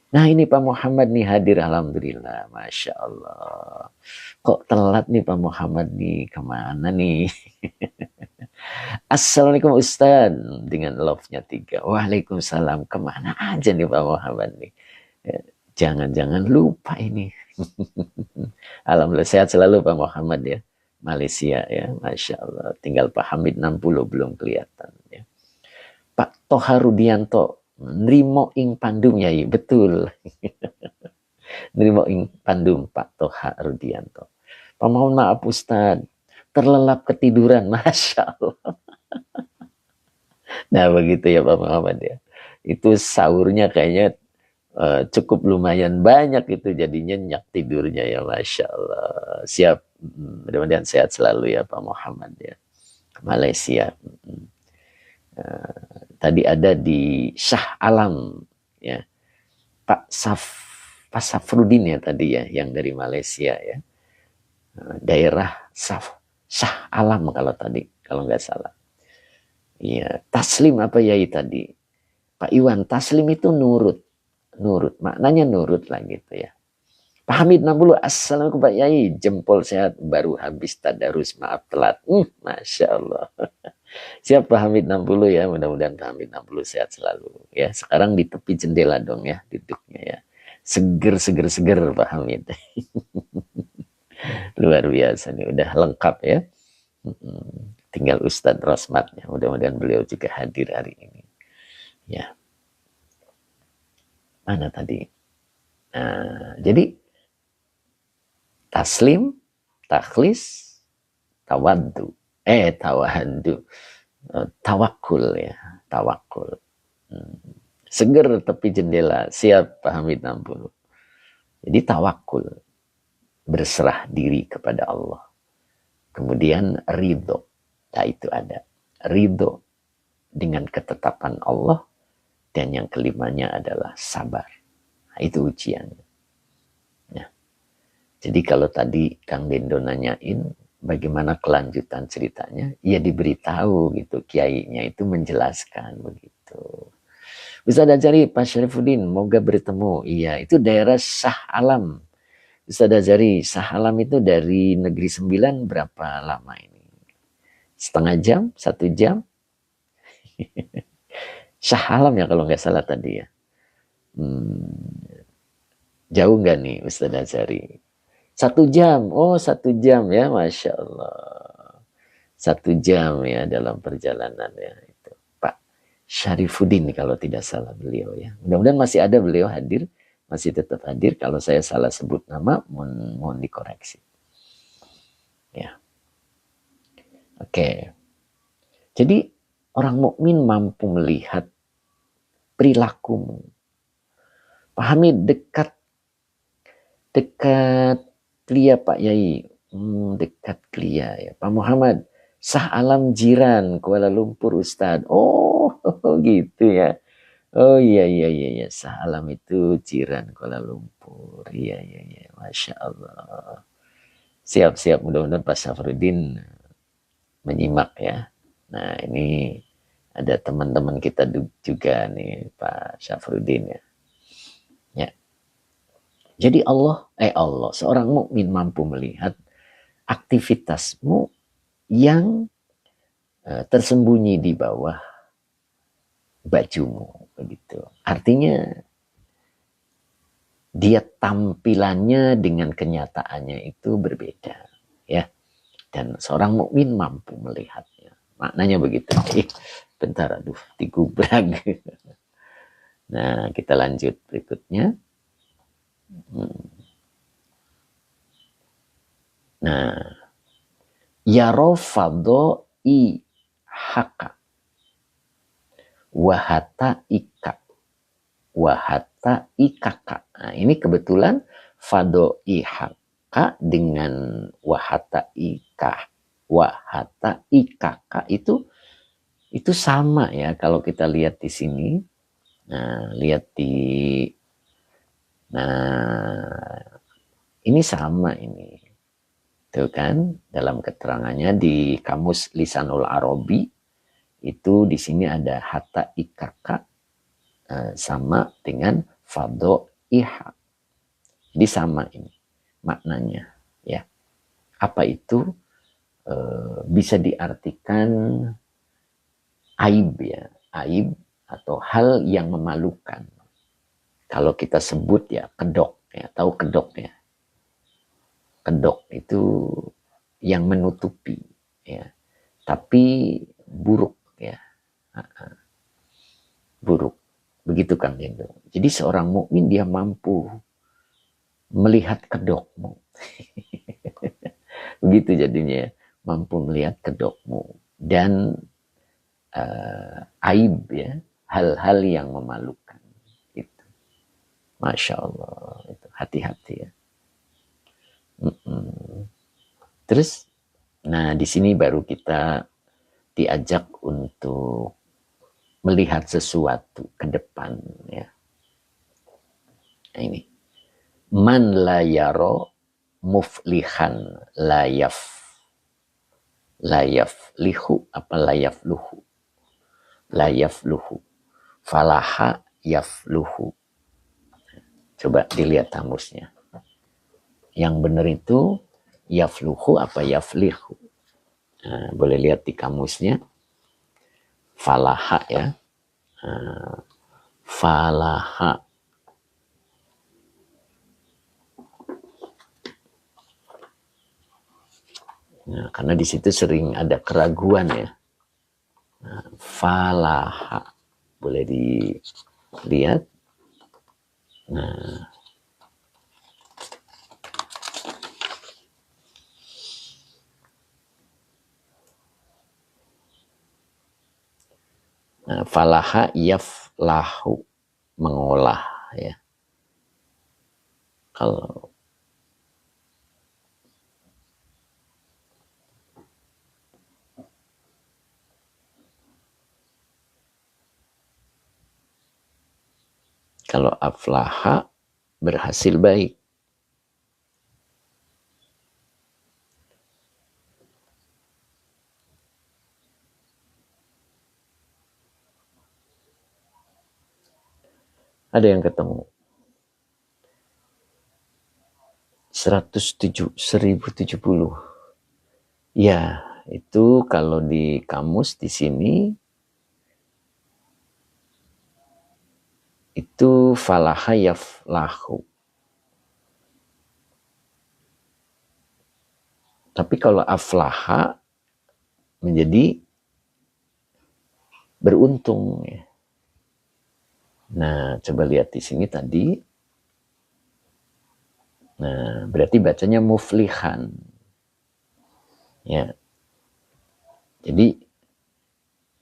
Nah ini Pak Muhammad nih hadir, alhamdulillah, masya Allah. Kok telat nih Pak Muhammad nih, kemana nih? Assalamualaikum Ustaz, dengan love-nya 3. Waalaikumsalam, kemana aja nih Pak Muhammad nih? Jangan-jangan lupa ini. Alhamdulillah sehat selalu Pak Muhammad ya. Malaysia ya, masya Allah. Tinggal Pak Hamid 60 belum kelihatan ya. Pak Toha Rudianto, nrimo ing pandum yai, betul. Nrimo ing pandum Pak Toha Rudianto. Pak mohon maaf Ustaz, terlelap ketiduran, masya Allah. Nah begitu ya Pak Muhammad ya. Itu sahurnya kayaknya cukup lumayan banyak itu, jadi nyenyak tidurnya ya, masya Allah. Siap, mudah-mudahan sehat selalu ya Pak Muhammad ya. Malaysia. Tadi ada di Shah Alam ya, Pak Safrudin ya tadi ya, yang dari Malaysia ya, daerah Shah Alam kalau tadi, kalau nggak salah. Iya, taslim apa ya tadi Pak Iwan? Taslim itu nurut, maknanya nurut lah gitu ya. Pak Hamid 60, assalamualaikum Pak Yai, jempol sehat, baru habis tadarus, maaf telat. Masya Allah. Siap Pak Hamid 60 ya, mudah-mudahan Pak Hamid 60 sehat selalu ya. Sekarang di tepi jendela dong ya duduknya ya. Seger Pak Hamid. Luar biasa nih, udah lengkap ya. Tinggal Ustadz Rosmatnya, mudah-mudahan beliau juga hadir hari ini. Ya. Mana tadi? Nah, jadi taslim, takhlis, tawaddu. Tawakul ya, tawakul. Seger tepi jendela, siap Pak Hamid 60. Jadi tawakul, berserah diri kepada Allah. Kemudian ridho, nah itu ada ridho dengan ketetapan Allah. Dan yang kelimanya adalah sabar. Nah, itu ujiannya. Ya. Jadi kalau tadi Kang Dendo nanyain bagaimana kelanjutan ceritanya, ya diberitahu gitu, kiainya itu menjelaskan begitu. Ustaz Azhari, Pak Syarifuddin, moga bertemu. Iya, itu daerah Shah Alam. Ustaz Azhari, Shah Alam itu dari Negeri 9 berapa lama ini? Setengah jam? 1 jam? Shah Alam ya kalau nggak salah tadi ya. Jauh nggak nih Ustaz Azhari? 1 jam, oh 1 jam ya, masya Allah. 1 jam ya dalam perjalanan ya itu. Pak Syarifuddin kalau tidak salah beliau ya. Mudah-mudahan masih ada beliau hadir, masih tetap hadir. Kalau saya salah sebut nama, mohon dikoreksi. Ya, oke. Jadi orang mukmin mampu melihat perilakumu. Pak Hamid dekat Klia Pak Yai, dekat Klia ya. Pak Muhammad, Shah Alam jiran Kuala Lumpur Ustadz. Oh gitu ya. Oh iya, Shah Alam itu jiran Kuala Lumpur. Iya, masya Allah. Siap, mudah-mudahan Pak Syafruddin menyimak ya. Nah ini ada teman-teman kita juga nih Pak Syafruddin ya. Jadi seorang mukmin mampu melihat aktivitasmu yang tersembunyi di bawah bajumu, begitu. Artinya dia tampilannya dengan kenyataannya itu berbeda, ya. Dan seorang mukmin mampu melihatnya. Maknanya begitu. Bentar, aduh, digubrak. Nah, kita lanjut berikutnya. Nah, yarofado i haka wahata ika wahata ikaka. Nah, ini kebetulan fado ihaka dengan wahata ikaka itu sama ya kalau kita lihat di sini. Nah, lihat ini sama ini. Tuh kan dalam keterangannya di kamus Lisanul Arabi itu di sini ada hatta ikaka sama dengan fado iha. Jadi sama ini maknanya ya. Apa itu? Bisa diartikan aib ya, aib atau hal yang memalukan. Kalau kita sebut ya kedok ya, tahu kedok ya. Kedok itu yang menutupi ya, tapi buruk ya. Buruk. Begitu kan Lindo. Jadi seorang mukmin dia mampu melihat kedokmu. Begitu jadinya, mampu melihat kedokmu dan aib ya, hal-hal yang memalukan. Itu. Masya Allah, itu hati-hati ya. Terus, nah di sini baru kita diajak untuk melihat sesuatu ke depan ya. Nah, ini man la yaro muflihan layaf lihu apa layaf luhu falaha yafluhu. Coba dilihat kamusnya. Yang benar itu yafluhu apa yaflihu. Nah, boleh lihat di kamusnya. Falaha ya. Falaha. Nah, karena di situ sering ada keraguan ya. Nah, falaha. Boleh dilihat. Nah, falaha yaflahu mengolah ya. Kalau aflaha berhasil baik. Ada yang ketemu 1070. Ya, itu kalau di kamus di sini itu falaha yaflahu. Tapi kalau aflaha menjadi beruntung ya. Nah, coba lihat di sini tadi. Nah, berarti bacanya muflihan. Ya. Jadi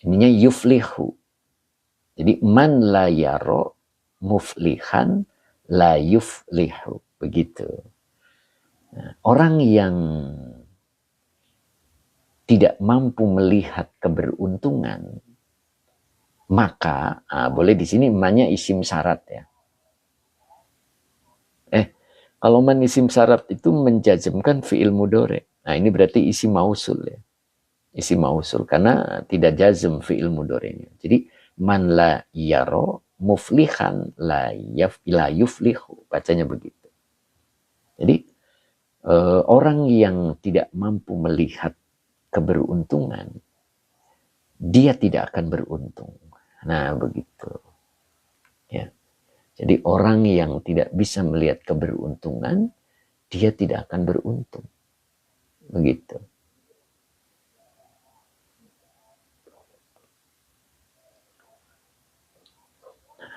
ininya yuflihu. Jadi man la yaro muflihan la yuflihu. Begitu. Nah, orang yang tidak mampu melihat keberuntungan, maka boleh di sini emaknya isim syarat ya. Kalau man isim syarat itu menjazmkan fi'il mudhari'. Nah, ini berarti isim mausul ya. Isim mausul karena tidak jazm fi'il mudhari'nya. Jadi man la yaro muflihan la yuflihu. Bacanya begitu. Jadi orang yang tidak mampu melihat keberuntungan, dia tidak akan beruntung. Nah, begitu. Ya. Jadi orang yang tidak bisa melihat keberuntungan, dia tidak akan beruntung. Begitu.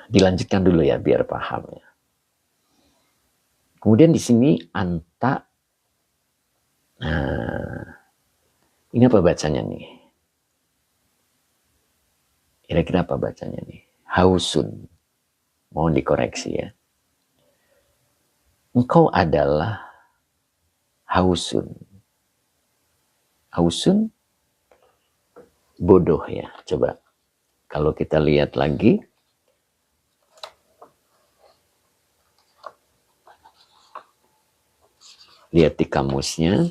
Dilanjutkan dulu ya biar paham ya. Kemudian di sini anta. Nah, ini apa bacanya nih? Kira-kira apa bacanya nih? Hausun. Mohon dikoreksi ya. Engkau adalah hausun. Hausun bodoh ya. Coba kalau kita lihat lagi. Lihat di kamusnya.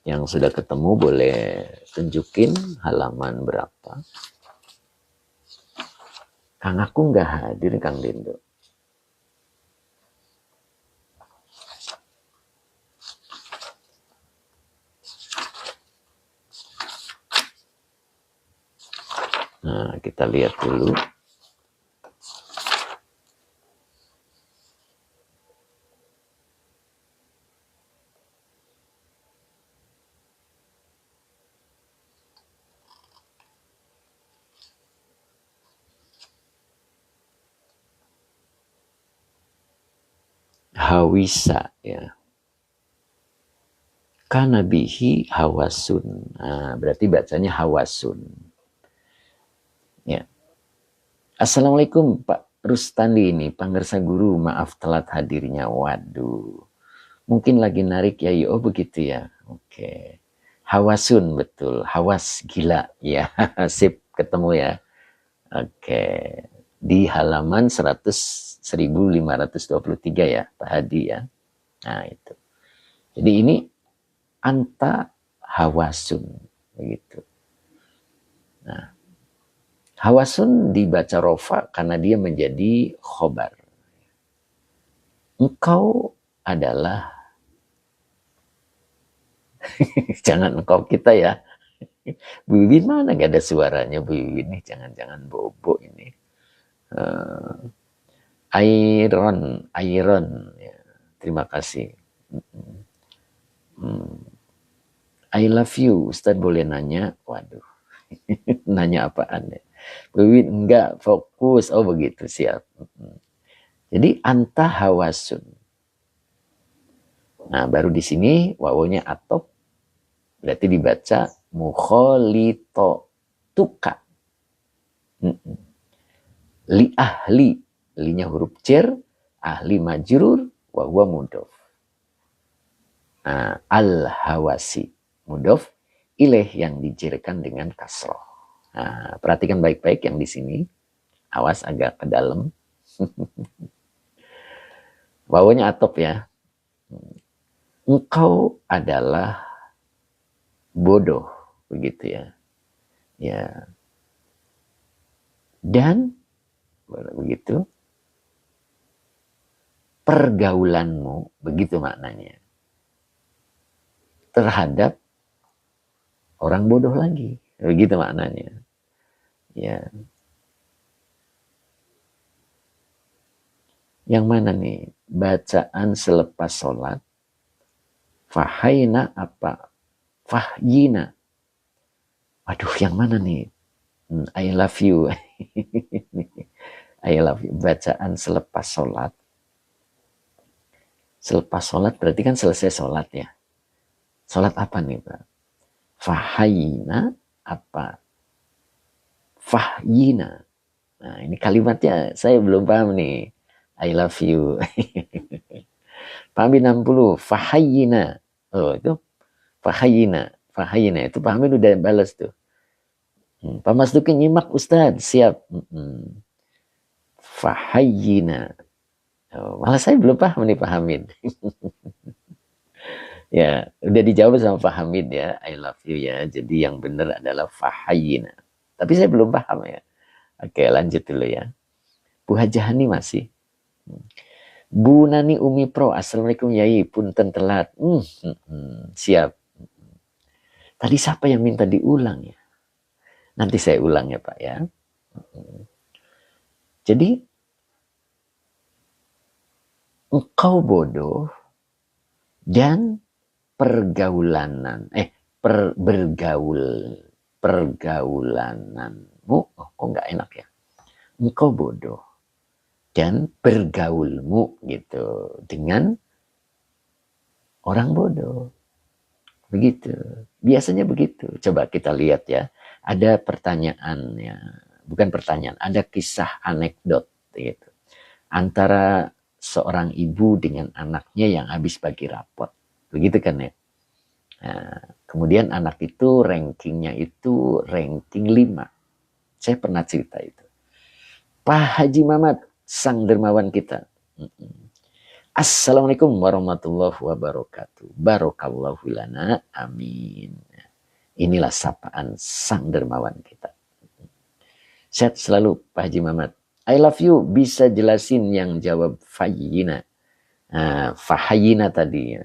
Yang sudah ketemu boleh tunjukin halaman berapa. Kang aku nggak hadir, Kang Dindo. Nah, kita lihat dulu. Hawisa ya. Kanabihi hawasun. Nah, berarti bacanya hawasun. Ya. Assalamualaikum Pak Rustandi ini, Panggersa Guru, maaf telat hadirnya. Waduh. Mungkin lagi narik ya, oh begitu ya. Oke. Hawasun betul, hawas gila ya. Sip, ketemu ya. Oke. Di halaman 1523 ya, Pak Hadi ya. Nah, itu. Jadi ini anta hawasun begitu. Nah, hawasun dibaca rofa karena dia menjadi khobar. Engkau adalah jangan engkau kita ya. Bu Wiwin mana gak ada suaranya Bu Wiwin nih, jangan-jangan bobo ini. Iron ya. Terima kasih. I love you, Ustaz boleh nanya? Waduh, nanya apaan ya? Bu Wiwin enggak fokus, oh begitu siap. Jadi anta hawasun. Nah baru di sini wawunya atop, berarti dibaca mukholito tuka. Li ahli, linya huruf cer, ahli majrur, wahwa mudof. Nah, al hawasi mudof, ileh yang dijerkan dengan kasroh. Nah, perhatikan baik-baik yang di sini. Awas agak ke dalam. Wawunya atop ya. Engkau adalah bodoh, begitu ya. Ya. Dan begitu pergaulanmu, begitu maknanya, terhadap orang bodoh lagi, begitu maknanya. Ya. Yang mana nih? Bacaan selepas sholat. Fahayna apa? Fahyina. Aduh, yang mana nih? I love you. I love you. Bacaan selepas sholat. Selepas sholat berarti kan selesai sholat ya. Sholat apa nih Pak? Fahayina apa? Fahyina. Nah ini kalimatnya saya belum paham nih. I love you. Pak Amin 60. Fahayina. Oh itu. Fahayina. Fahayina itu Pak Amin udah balas tuh. Pak Mas Duki nyimak Ustadz. Siap. Fahayina. Oh, malah saya belum paham nih Pak Hamid. Ya, udah dijawab sama Pak Hamid ya, I love you ya. Jadi yang benar adalah fahayina. Tapi saya belum paham ya. Oke, lanjut dulu ya. Bu Hajahani masih. Bu Nani Umi Pro, Assalamualaikum Yai, punten telat. Siap. Tadi siapa yang minta diulang ya? Nanti saya ulang ya Pak ya. Jadi engkau bodoh dan pergaulananmu, oh kok nggak enak ya, engkau bodoh dan bergaulmu gitu dengan orang bodoh, begitu, biasanya begitu. Coba kita lihat ya, ada pertanyaannya, bukan pertanyaan, ada kisah anekdot gitu antara seorang ibu dengan anaknya yang habis bagi rapot, begitu kan ya. Nah, kemudian anak itu rankingnya itu ranking 5. Saya pernah cerita itu. Pak Haji Mamat, sang dermawan kita. Assalamualaikum warahmatullahi wabarakatuh. Barakallahu lana, amin. Inilah sapaan sang dermawan kita. Sehat selalu Pak Haji Mamat. I love you, bisa jelasin yang jawab Fahayina. Fahayina tadi ya.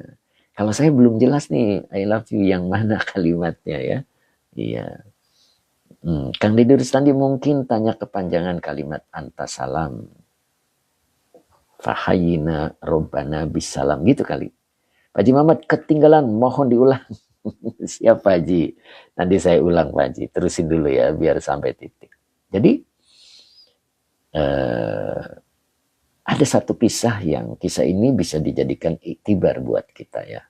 Kalau saya belum jelas nih, I love you yang mana kalimatnya ya. Iya. Kang Deddy Rustandi mungkin tanya kepanjangan kalimat antasalam. Fahayina robbana bisalam gitu kali. Pak Haji Mamat ketinggalan, mohon diulang. Siap Pak Haji. Nanti saya ulang Pak Haji. Terusin dulu ya biar sampai titik. Jadi ada satu kisah ini bisa dijadikan iktibar buat kita ya.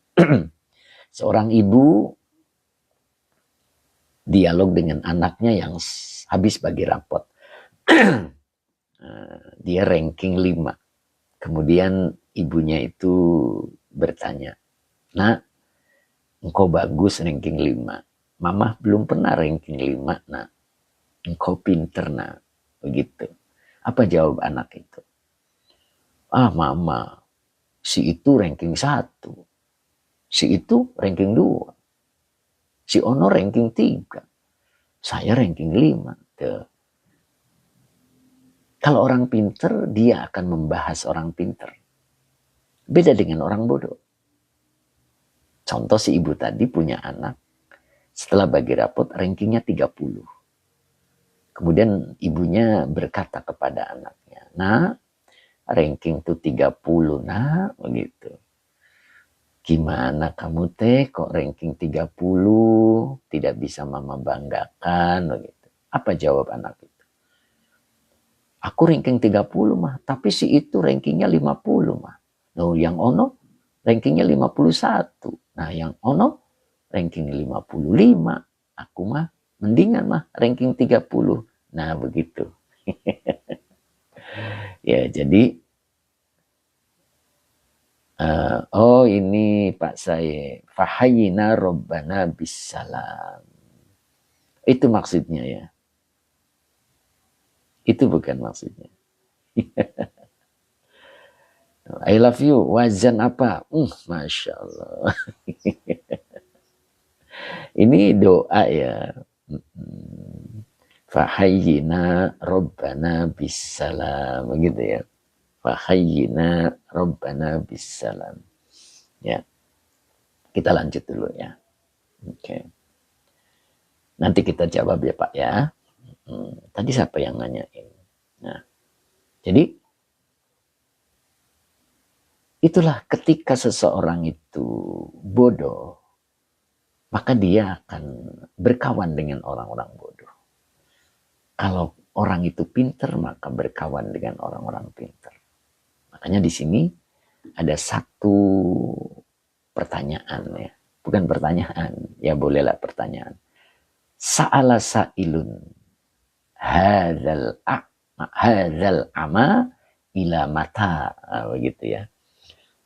Seorang ibu dialog dengan anaknya yang habis bagi rapot. Dia ranking 5. Kemudian ibunya itu bertanya, "Nak, engkau bagus ranking 5. Mama belum pernah ranking 5, nak. Engkau pinter, nak." Begitu. Apa jawab anak itu? Mama, si itu ranking 1. Si itu ranking 2. Si Ono ranking 3. Saya ranking 5. Tuh. Kalau orang pinter, dia akan membahas orang pinter. Beda dengan orang bodoh. Contoh si ibu tadi punya anak. Setelah bagi rapot, rankingnya 30. Kemudian ibunya berkata kepada anaknya, "Nah, ranking tuh 30, nah," begitu. "Gimana kamu teh kok ranking 30, tidak bisa mama banggakan," begitu. Apa jawab anak itu? "Aku ranking 30 mah, tapi si itu rankingnya 50 mah. Nah, yang Ono rankingnya 51. Nah, yang Ono ranking 55. Aku mah mendingan mah ranking 30. Nah, begitu. Ya, jadi ini Pak saya, fahayina robbana bisalam. Itu maksudnya ya. Itu bukan maksudnya. I love you, wazan apa? Masya Allah. Ini doa ya. Fahayyina Rabbana bisalam, begitu ya. Fahayyina Rabbana bisalam. Ya. Kita lanjut dulu ya. Oke. Nanti kita jawab ya Pak ya. Tadi siapa yang nanyain? Nah, jadi itulah ketika seseorang itu bodoh, maka dia akan berkawan dengan orang-orang bodoh. Kalau orang itu pinter, maka berkawan dengan orang-orang pinter. Makanya di sini ada satu pertanyaan ya. Bukan pertanyaan, ya bolehlah pertanyaan. Sa'ala sa'ilun hadzal ama ila mata, begitu ya.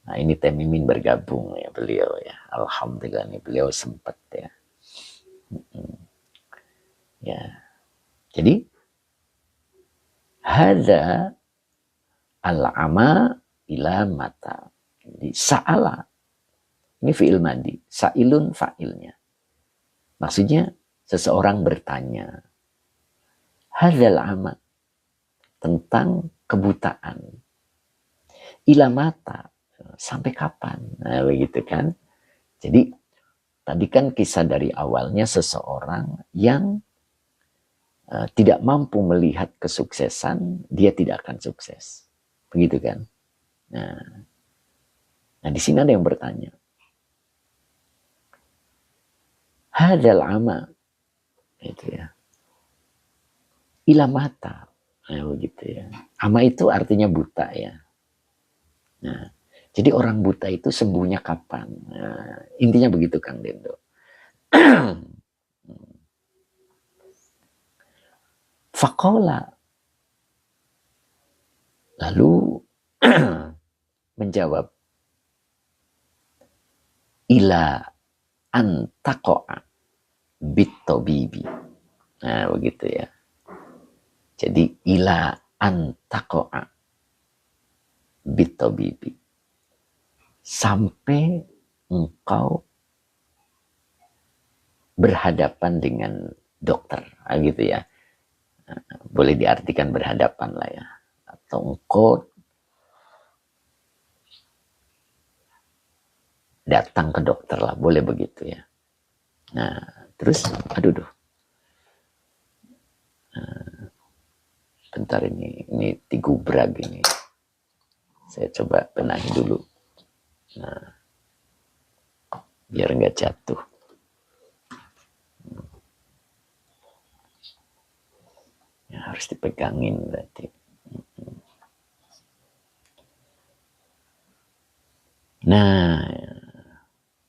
Nah, ini Teh Mimin bergabung ya beliau ya. Alhamdulillah nih beliau sempat ya. Ya. Jadi hadza al-ama ila mata. Jadi sa'ala ini fi'il madi, sa'ilun fa'ilnya. Maksudnya seseorang bertanya. Hadzal ama tentang kebutaan. Ila mata sampai kapan? Nah, begitu kan? Jadi tadi kan kisah dari awalnya seseorang yang tidak mampu melihat kesuksesan, dia tidak akan sukses. Begitu kan? Nah di sini ada yang bertanya. Hadal ama, itu ya. Ila mata, begitu ya. Ama itu artinya buta ya. Nah, jadi orang buta itu sembuhnya kapan? Nah, intinya begitu Kang Dendo. Fakola, lalu menjawab, ila antakoa bitobibi. Nah begitu ya. Jadi ila antakoa bitobibi. Sampai engkau berhadapan dengan dokter, gitu ya. Boleh diartikan berhadapan lah ya. Atau engkau datang ke dokter lah, boleh begitu ya. Nah, terus, aduh. Bentar ini tigubrag ini. Saya coba benahi dulu. Nah, biar nggak jatuh. Ya, harus dipegangin berarti. Nah,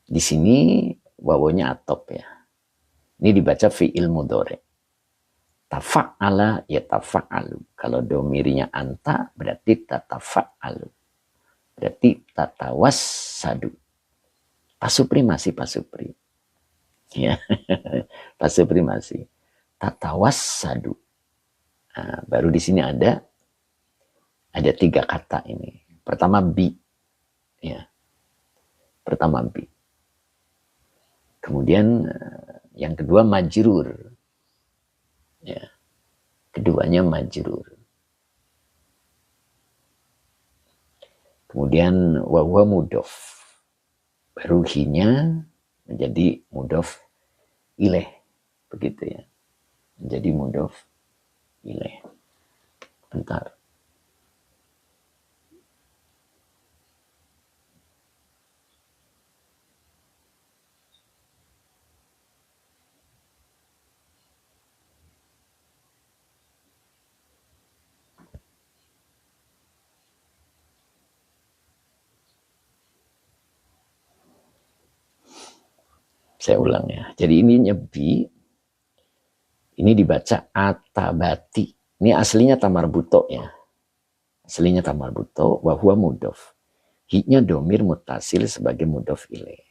di sini wawonya atop ya. Ini dibaca fi'il mudhari. Tafa'ala ya tafa'alu. Kalau domirinya anta berarti tatafa'alu. Berarti tatawassadu. Pasupri masih pasupri. Ya. Pasupri masih. Tatawassadu. Nah, baru di sini ada 3 kata ini. Pertama bi. Ya. Pertama bi. Kemudian yang kedua majrur. Ya. Keduanya majrur. Kemudian wawa mudof. Baru hinya menjadi mudof ilaih. Begitu ya. Menjadi mudof ilaih. Bentar. Saya ulang ya. Jadi ini nyebi. Ini dibaca atabati. Ini aslinya tamar buto ya. Aslinya tamar buto. Wahuwa mudof. Hi-nya domir mutasil sebagai mudof ilaih.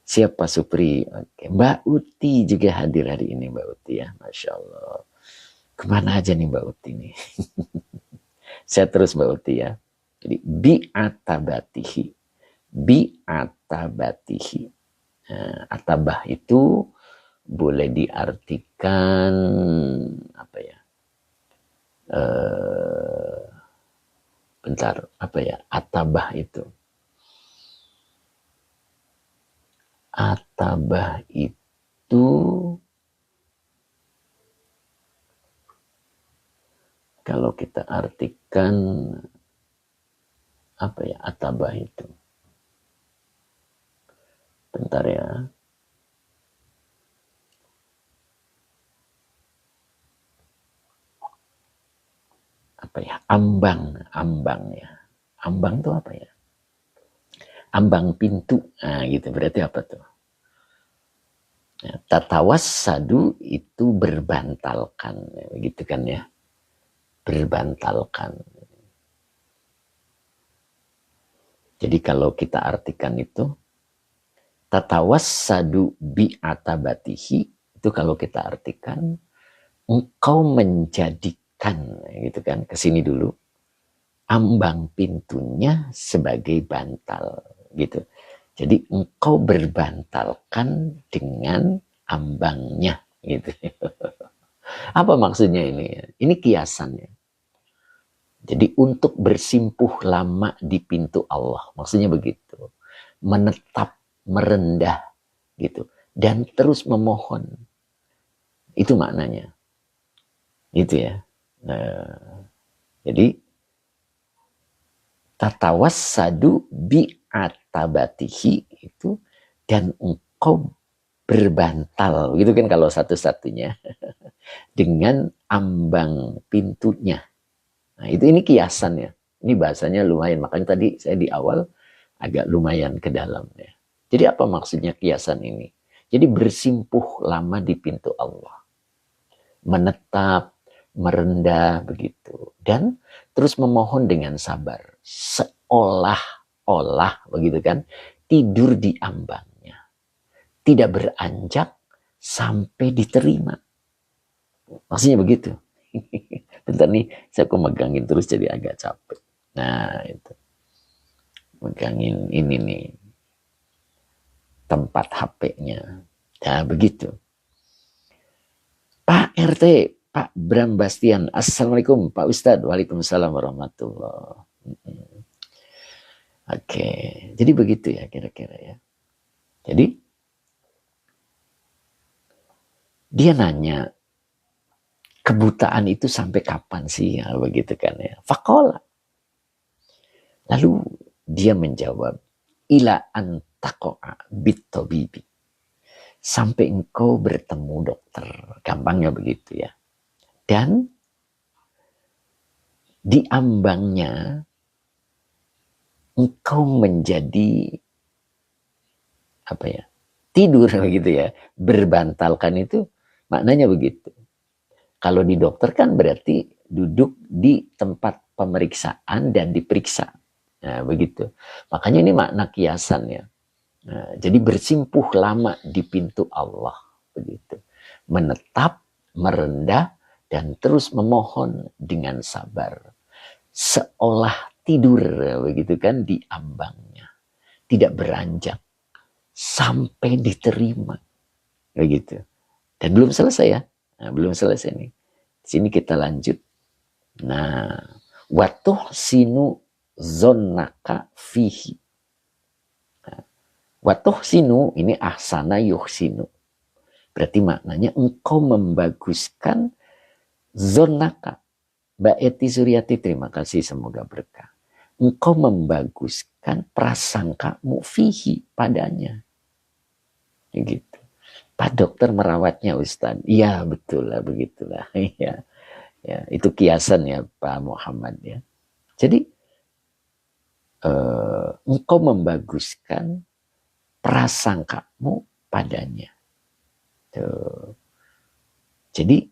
Siapa Supri? Oke. Mbak Uti juga hadir hari ini Mbak Uti ya. Masya Allah. Kemana aja nih Mbak Uti nih? Saya terus Mbak Uti ya. Jadi bi'atabatihi. Bi'atabatihi. Nah, atabah itu boleh diartikan apa ya? Bentar, apa ya? Atabah itu. Atabah itu kalau kita artikan apa ya? Atabah itu. Bentar ya. Apa ya? Ambang ya. Ambang itu apa ya? Ambang pintu. Nah, gitu. Berarti apa tuh? Nah, tatawassadu itu berbantalkan, gitu kan ya? Berbantalkan. Jadi kalau kita artikan itu tatawassadu bi'atabatihi, itu kalau kita artikan engkau menjadikan, gitu kan, kesini dulu, ambang pintunya sebagai bantal, gitu. Jadi engkau berbantalkan dengan ambangnya, gitu. Apa maksudnya ini? Ini kiasannya. Jadi untuk bersimpuh lama di pintu Allah, maksudnya begitu. Menetap, merendah, gitu. Dan terus memohon. Itu maknanya. Gitu ya. Nah, jadi tatawassadu bi atabatihi itu, dan engkau berbantal gitu kan kalau satu-satunya dengan ambang pintunya. Nah, itu ini kiasan ya. Ini bahasanya lumayan, makanya tadi saya di awal agak lumayan ke dalam ya. Jadi apa maksudnya kiasan ini? Jadi bersimpuh lama di pintu Allah, menetap, merendah begitu, dan terus memohon dengan sabar, seolah-olah begitu kan, tidur di ambangnya, tidak beranjak sampai diterima. Maksudnya begitu. Bentar nih, saya kok megangin terus jadi agak capek. Nah, itu. Megangin ini nih, tempat HP-nya. Nah, begitu. Pak RT, Pak Bram Bastian. Assalamualaikum, Pak Ustadz. Waalaikumsalam warahmatullah. Oke, jadi begitu ya kira-kira ya. Jadi, dia nanya, kebutaan itu sampai kapan sih? Ya, begitu kan ya. Fakola. Lalu dia menjawab, ila antako'a bitobibi. Sampai engkau bertemu dokter. Gampangnya begitu ya. Dan di ambangnya engkau menjadi apa ya? Tidur begitu ya. Berbantalkan itu maknanya begitu. Kalau di dokter kan berarti duduk di tempat pemeriksaan dan diperiksa. Nah, begitu. Makanya ini makna kiasan ya. Nah, jadi bersimpuh lama di pintu Allah begitu. Menetap, merendah, dan terus memohon dengan sabar. Seolah tidur begitu kan di ambangnya. Tidak beranjak sampai diterima. Begitu. Dan belum selesai ya. Nah, belum selesai nih. Di sini kita lanjut. Nah, watuh sinu zonaka fihi. Watuh sinu ini ahsana yuhsinu. Berarti maknanya engkau membaguskan zonaka. Mbak Eti Suryati, terima kasih, semoga berkah. Engkau membaguskan prasangkamu fihi padanya. Gitu. Pak dokter merawatnya Ustaz. Iya betul lah, begitulah. Ya, ya, itu kiasan ya Pak Muhammad ya. Jadi engkau membaguskan prasangkamu padanya. Tuh. Jadi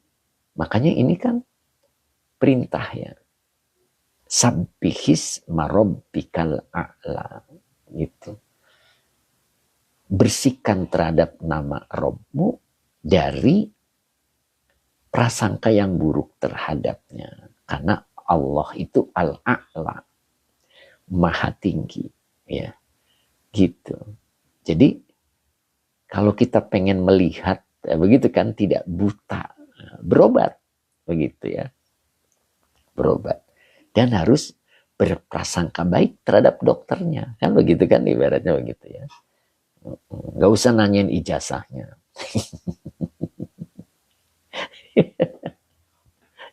makanya ini kan perintah ya. Sabbihis marabbikal a'la. Gitu. Bersihkan terhadap nama Robmu dari prasangka yang buruk terhadapnya. Karena Allah itu al-a'la. Maha tinggi. Ya. Gitu. Jadi kalau kita pengen melihat, ya begitu kan, tidak buta, berobat, begitu ya, berobat, dan harus berprasangka baik terhadap dokternya, kan begitu kan, ibaratnya begitu ya, nggak usah nanyain ijazahnya,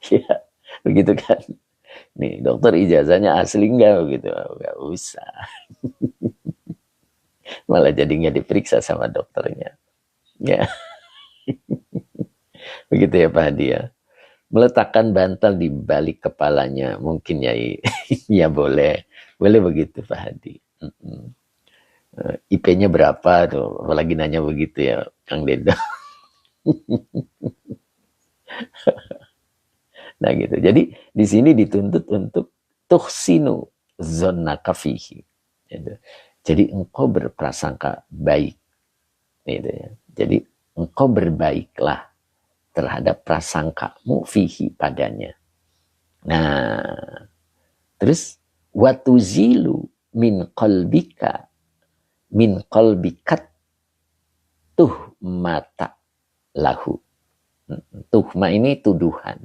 ya begitu kan, nih dokter ijazahnya asli nggak begitu, nggak usah, malah jadi nggak diperiksa sama dokternya, ya. Begitu ya Pak Hadi ya. Meletakkan bantal di balik kepalanya mungkin ya. Ya boleh. Boleh begitu Pak Hadi. IP-nya berapa tuh? Apalagi nanya begitu ya Kang Dedo. Nah gitu. Jadi di sini dituntut untuk tuhsinu zonnaka fihi. Gitu. Jadi engkau berprasangka baik. Gitu ya. Jadi engkau berbaiklah terhadap prasangkamu fihi padanya. Nah, terus watuzilu min qalbikat tuh mata lahu. Tuhma ini tuduhan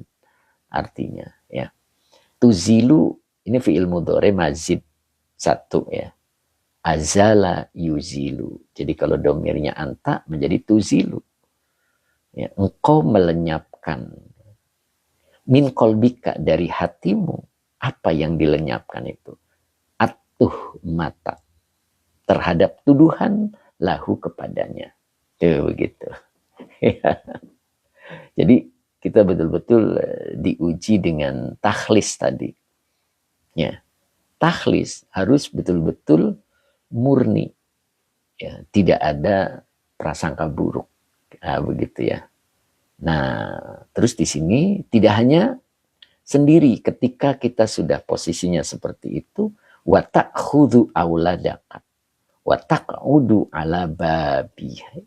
artinya ya. Tuzilu ini fi'il mudhari mazid satu ya. Azala yuzilu. Jadi kalau domirnya anta menjadi tuzilu. Ya, engkau melenyapkan. Min kolbika, dari hatimu. Apa yang dilenyapkan itu? Atuh mata, terhadap tuduhan lahu kepadanya. Tuh begitu. Jadi kita betul-betul diuji dengan takhlis tadi. Ya, takhlis harus betul-betul murni. Ya, tidak ada prasangka buruk. Nah, begitu ya. Nah, terus di sini tidak hanya sendiri ketika kita sudah posisinya seperti itu, wa ta'khudhu auladaka wa taq'udu ala babihi.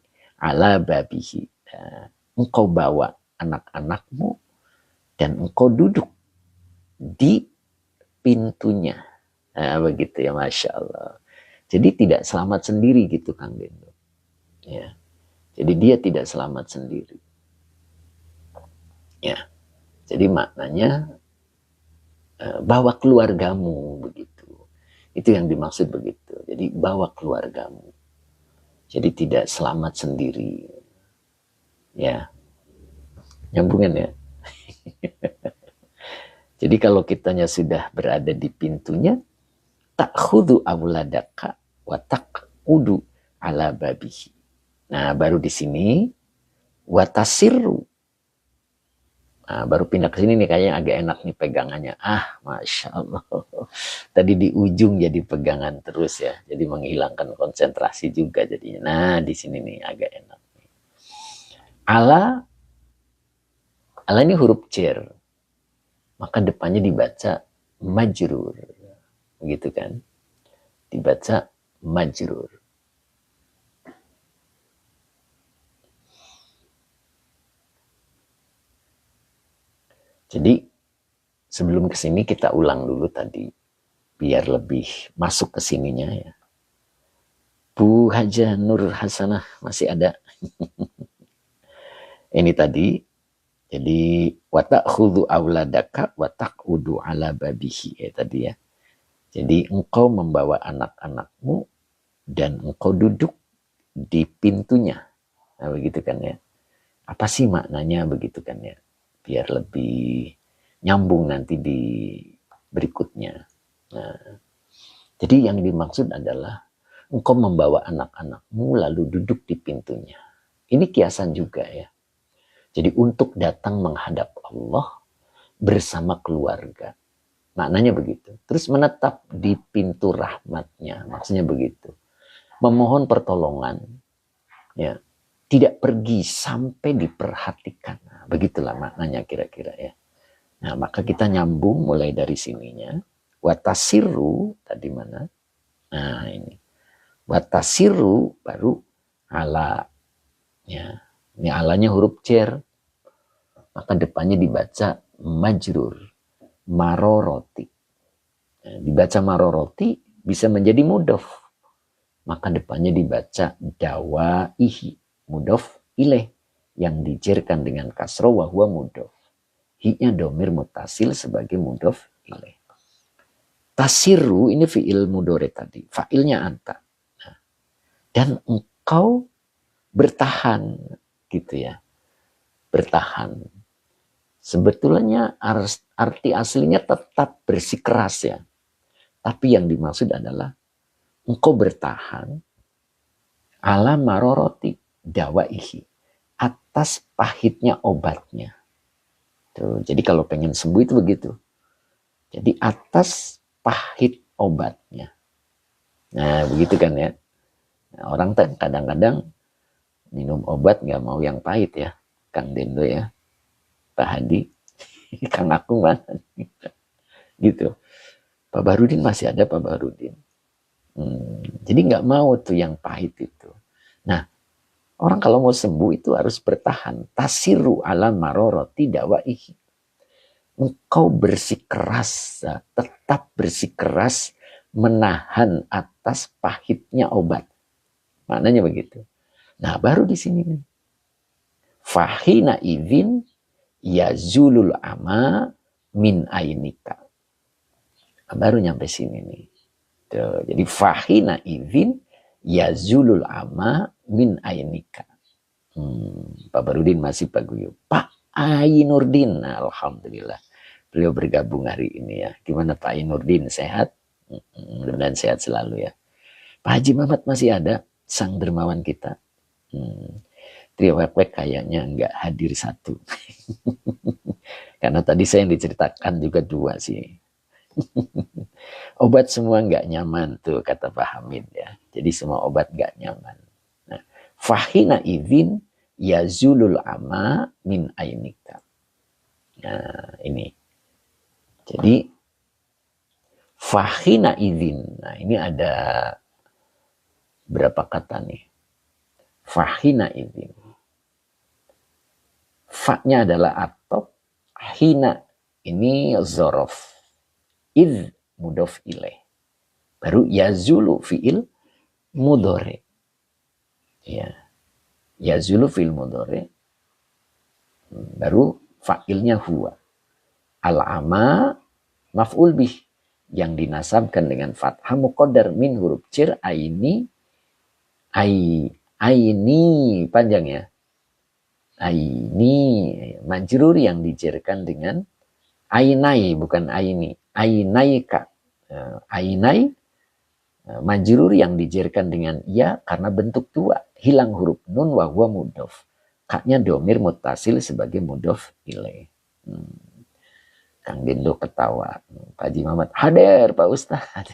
Nah, engkau bawa anak-anakmu dan engkau duduk di pintunya. Nah, begitu ya, Masya Allah. Jadi tidak selamat sendiri gitu Kang Dendo. Ya. Jadi dia tidak selamat sendiri. Ya. Jadi maknanya bawa keluargamu begitu. Itu yang dimaksud begitu. Jadi bawa keluargamu. Jadi tidak selamat sendiri. Ya. Nyambungan ya. Jadi kalau kitanya sudah berada di pintunya, ta'khudhu auladaka wa taq'udu ala babihi. Nah, baru di sini wa tasirru. Nah, baru pindah ke sini nih kayaknya agak enak nih pegangannya. Ah, Masya Allah. Tadi di ujung jadi pegangan terus ya. Jadi menghilangkan konsentrasi juga jadinya. Nah, di sini nih agak enak. Ala ini huruf jar. Maka depannya dibaca majrur. Begitu kan? Dibaca majrur. Jadi sebelum ke sini kita ulang dulu tadi biar lebih masuk ke sininya ya. Bu Haja Nur Hasanah masih ada. Ini tadi jadi wa ta'khudhu auladaka wa taq'udu ala babihi ya tadi ya. Jadi engkau membawa anak-anakmu dan engkau duduk di pintunya. Nah, begitu kan ya. Apa sih maknanya begitu kan ya? Biar lebih nyambung nanti di berikutnya. Nah, jadi yang dimaksud adalah engkau membawa anak-anakmu lalu duduk di pintunya. Ini kiasan juga ya. Jadi untuk datang menghadap Allah bersama keluarga. Maknanya begitu. Terus menetap di pintu rahmatnya. Maksudnya begitu. Memohon pertolongan. Ya. Tidak pergi sampai diperhatikan. Nah, begitulah maknanya kira-kira ya. Nah, maka kita nyambung mulai dari sininya. Watasiru tadi mana? Nah, ini. Watasiru baru ala. Ya. Ini alanya huruf jar. Maka depannya dibaca majrur. Maroroti. Nah, dibaca maroroti bisa menjadi mudhof. Maka depannya dibaca dawaihi. Mudhof ilaih. Yang dijerkan dengan kasroh wa huwa mudhof. Hi-nya domir mutasil sebagai mudhof ilaih. Tasiru ini fi'il mudhari tadi. Fa'ilnya anta. Nah, dan engkau bertahan. Gitu ya. Bertahan. Sebetulnya arti aslinya tetap bersikeras ya. Tapi yang dimaksud adalah engkau bertahan ala maroroti dawaihi. Atas pahitnya obatnya. Tuh, jadi kalau pengen sembuh itu begitu. Jadi atas pahit obatnya. Nah begitu kan ya. Nah, orang kadang-kadang minum obat gak mau yang pahit ya. Kang Dendo ya. Pak Hadi. Kang Akung mana. Gitu. Pak Barudin masih ada Pak Barudin. Jadi gak mau tuh yang pahit itu. Nah orang kalau mau sembuh itu harus bertahan. Tasiru ala maroroti dawaihi. Engkau bersikeras, tetap bersikeras menahan atas pahitnya obat. Maknanya begitu. Nah, baru di sini nih. Fahina idzin yazulul ama min ainika. Nah, baru nyampe sini nih. Tuh, jadi fahina idzin yazulul ama min ainika. Pak Barudin masih Pak Guyup. Pak, Ainurdin. Nah, alhamdulillah beliau bergabung hari ini ya. Gimana Pak Ainurdin, sehat? Mudah-mudahan sehat selalu ya. Pak Haji Mamat masih ada, sang dermawan kita. Triwek kayaknya nggak hadir satu. Karena tadi saya yang diceritakan juga dua sih. Obat semua nggak nyaman tuh kata Pak Hamid ya. Jadi semua obat nggak nyaman. Nah, fahina izin yazulul ama min ainika. Nah ini. Jadi fahina izin. Nah ini ada berapa kata nih. Fahina izin. Fa-nya adalah atop. Hina ini zorof. Iz mudof ilaih. Baru yazulu fi'il mudore. Ya. Yazulu fi'il mudore. Baru fa'ilnya huwa. Al-ama maf'ul bih. Yang dinasabkan dengan fathah muqaddar min huruf jar aini. Aini panjang ya. Aini majrur yang dijerkan dengan ainai bukan aini. Ainaika. Ainai majrur yang dijerkan dengan ya karena bentuk dua, hilang huruf nun wa huwa mudhof. Kaknya domir mutasil sebagai mudhof ilaih. Kang Dindo ketawa. Pak Haji Mamat hadir Pak Ustaz.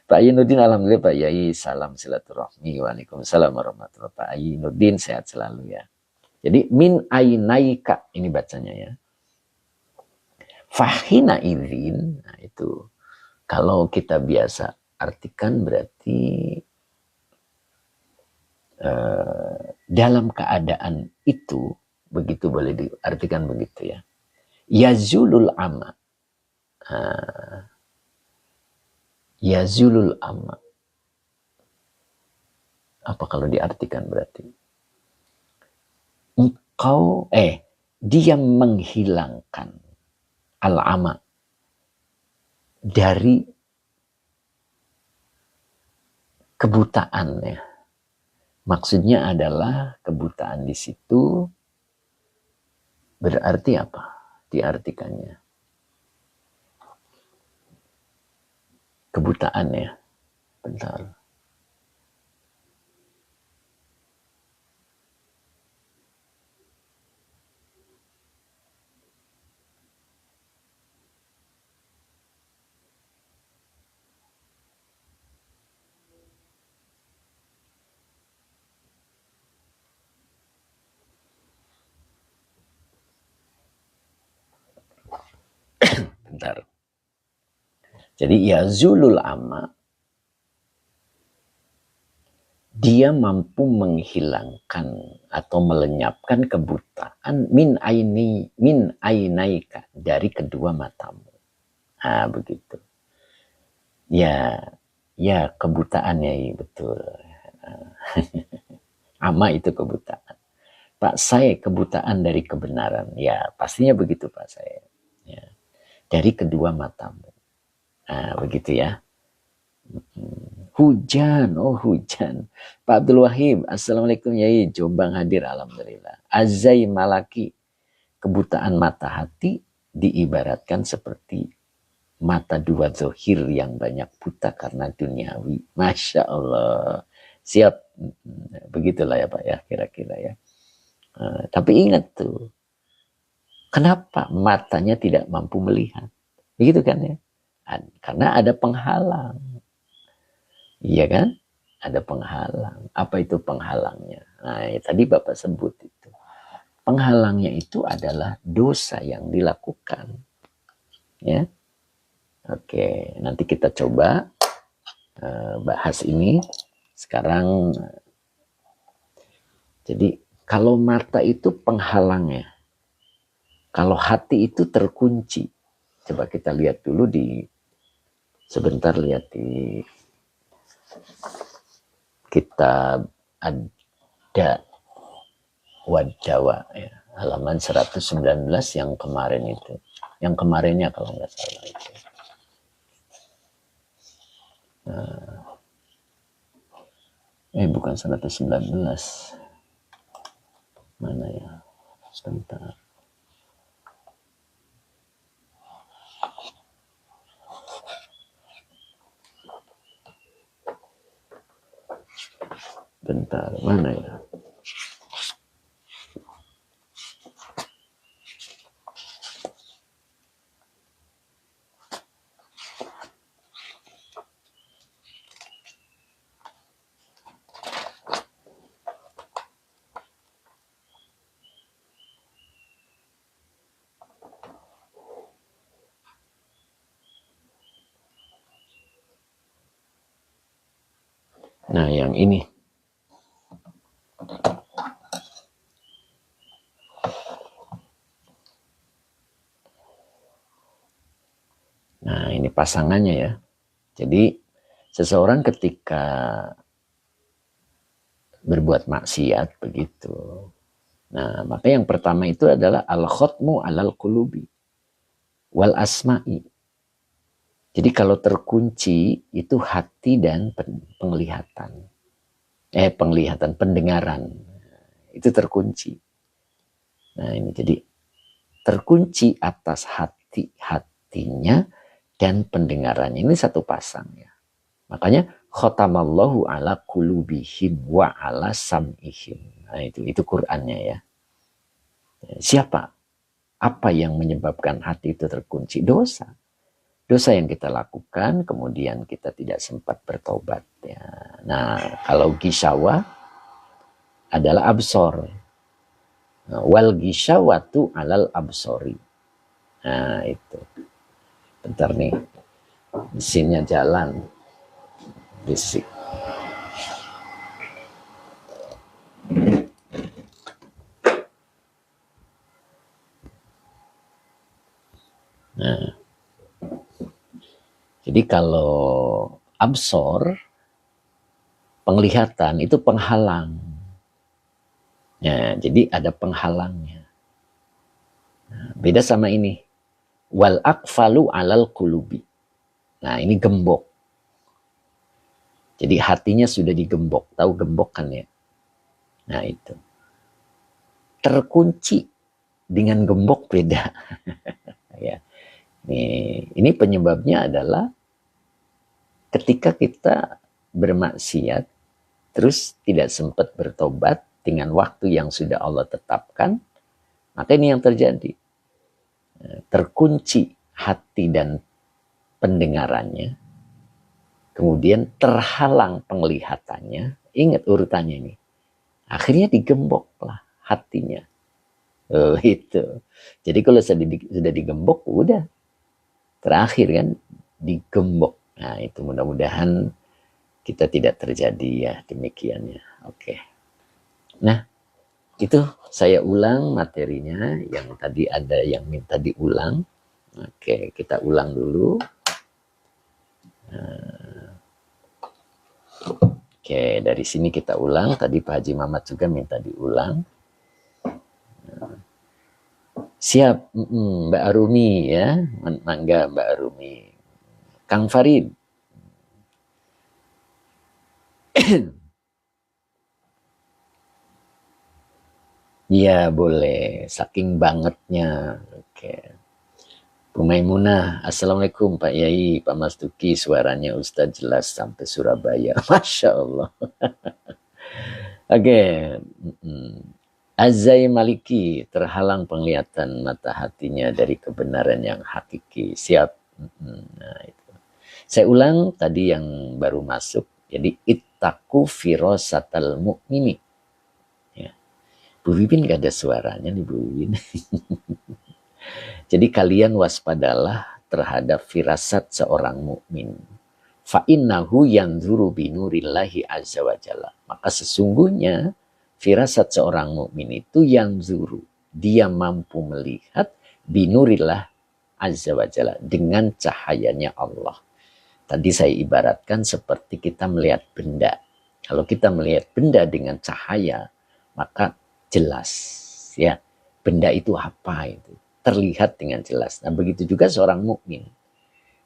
Pak Ainuddin alhamdulillah Pak Yai salam silaturahmi. Waalaikumsalam warahmatullahi wabarakatuh. Pak Ainuddin sehat selalu ya. Jadi min ainaika ini bacanya ya. Fahina idzin, nah itu kalau kita biasa artikan berarti dalam keadaan itu, begitu boleh diartikan begitu ya. Yazulul ama. Yazulul ama. Apa kalau diartikan berarti? Dia menghilangkan al-ama dari kebutaannya. Maksudnya adalah kebutaan di situ berarti apa? Diartikannya. Kebutaannya. Bentar. Bentar. Jadi yazulul ama, dia mampu menghilangkan atau melenyapkan kebutaan min ainaika dari kedua matamu. Nah, begitu. Ya kebutaannya betul. Ama itu kebutaan. Pak saya kebutaan dari kebenaran. Ya pastinya begitu Pak saya. Ya. Dari kedua matamu. Nah, begitu ya. Hujan, oh hujan. Pak Abdul Wahid, assalamualaikum Yai. Jombang hadir, alhamdulillah. Azai malaki, kebutaan mata hati diibaratkan seperti mata dua zohir yang banyak buta karena duniawi. Masya Allah. Siap, begitulah ya Pak ya, kira-kira ya. Tapi ingat tuh, kenapa matanya tidak mampu melihat? Begitu kan ya? Karena ada penghalang. Iya kan? Ada penghalang. Apa itu penghalangnya? Nah, ya, tadi Bapak sebut itu. Penghalangnya itu adalah dosa yang dilakukan. Ya. Oke, nanti kita coba bahas ini. Sekarang, jadi kalau mata itu penghalangnya. Kalau hati itu terkunci. Coba kita lihat dulu sebentar lihat di kitab ada Wadawa ya, halaman 119 yang kemarin itu. Yang kemarinnya kalau nggak salah itu. Bukan 119. Mana ya? Sebentar. Bentar, mana ya? Nah, yang ini. Nah, ini pasangannya ya. Jadi, seseorang ketika berbuat maksiat begitu. Nah, maka yang pertama itu adalah al-khotmu alal qulubi wal asma'i. Jadi kalau terkunci itu hati dan penglihatan. Pendengaran. Itu terkunci. Nah, ini jadi terkunci atas hatinya dan pendengarannya. Ini satu pasang ya. Makanya khotamallahu ala qulubihim wa ala sam'ihim. Nah, itu Qur'annya ya. Siapa? Apa yang menyebabkan hati itu terkunci? Dosa. Dosa yang kita lakukan, kemudian kita tidak sempat bertobat. Ya. Nah, kalau gisyawa adalah absor. Nah, wal gisyawatu alal absori. Nah, itu. Bentar nih, mesinnya jalan. Bisik. Nah, jadi kalau absor, penglihatan itu penghalang. Ya, jadi ada penghalangnya. Nah, beda sama ini. Wal akfalu alal kulubi. Nah, ini gembok. Jadi hatinya sudah digembok. Tahu gembok kan ya? Nah, itu. Terkunci dengan gembok beda. Ya. Ini penyebabnya adalah ketika kita bermaksiat, terus tidak sempat bertobat dengan waktu yang sudah Allah tetapkan, maka ini yang terjadi. Terkunci hati dan pendengarannya, kemudian terhalang penglihatannya. Ingat urutannya ini. Akhirnya digemboklah hatinya. Oh, itu. Jadi kalau sudah digembok, udah. Terakhir kan, digembok. Nah, itu mudah-mudahan kita tidak terjadi ya demikiannya. Oke. Nah, itu saya ulang materinya. Yang tadi ada yang minta diulang. Oke, kita ulang dulu. Oke, dari sini kita ulang. Tadi Pak Haji Mamat juga minta diulang. Siap, Mbak Arumi ya. Mangga Mbak Arumi. Kang Farid. Iya, boleh. Saking bangetnya. Oke. Bu Maimunah, Assalamualaikum Pak Yai, Pak Mas Duki, suaranya Ustadz jelas sampai Surabaya. Masya Allah. Oke. Azai Maliki, terhalang penglihatan mata hatinya dari kebenaran yang hakiki. Siap. Nah, itu. Saya ulang tadi yang baru masuk. Jadi, ittaku firosatal mu'mini. Ya. Bu Bibin gak ada suaranya nih Bu Bibin. Jadi kalian waspadalah terhadap firasat seorang mukmin. Fa innahu yanzuru binurillahi azza wa jalla. Maka sesungguhnya firasat seorang mukmin itu yanzuru, dia mampu melihat binurillah azza wa jalla dengan cahayanya Allah. Tadi saya ibaratkan seperti kita melihat benda. Kalau kita melihat benda dengan cahaya, maka jelas ya benda itu apa itu. Terlihat dengan jelas. Nah, begitu juga seorang mukmin.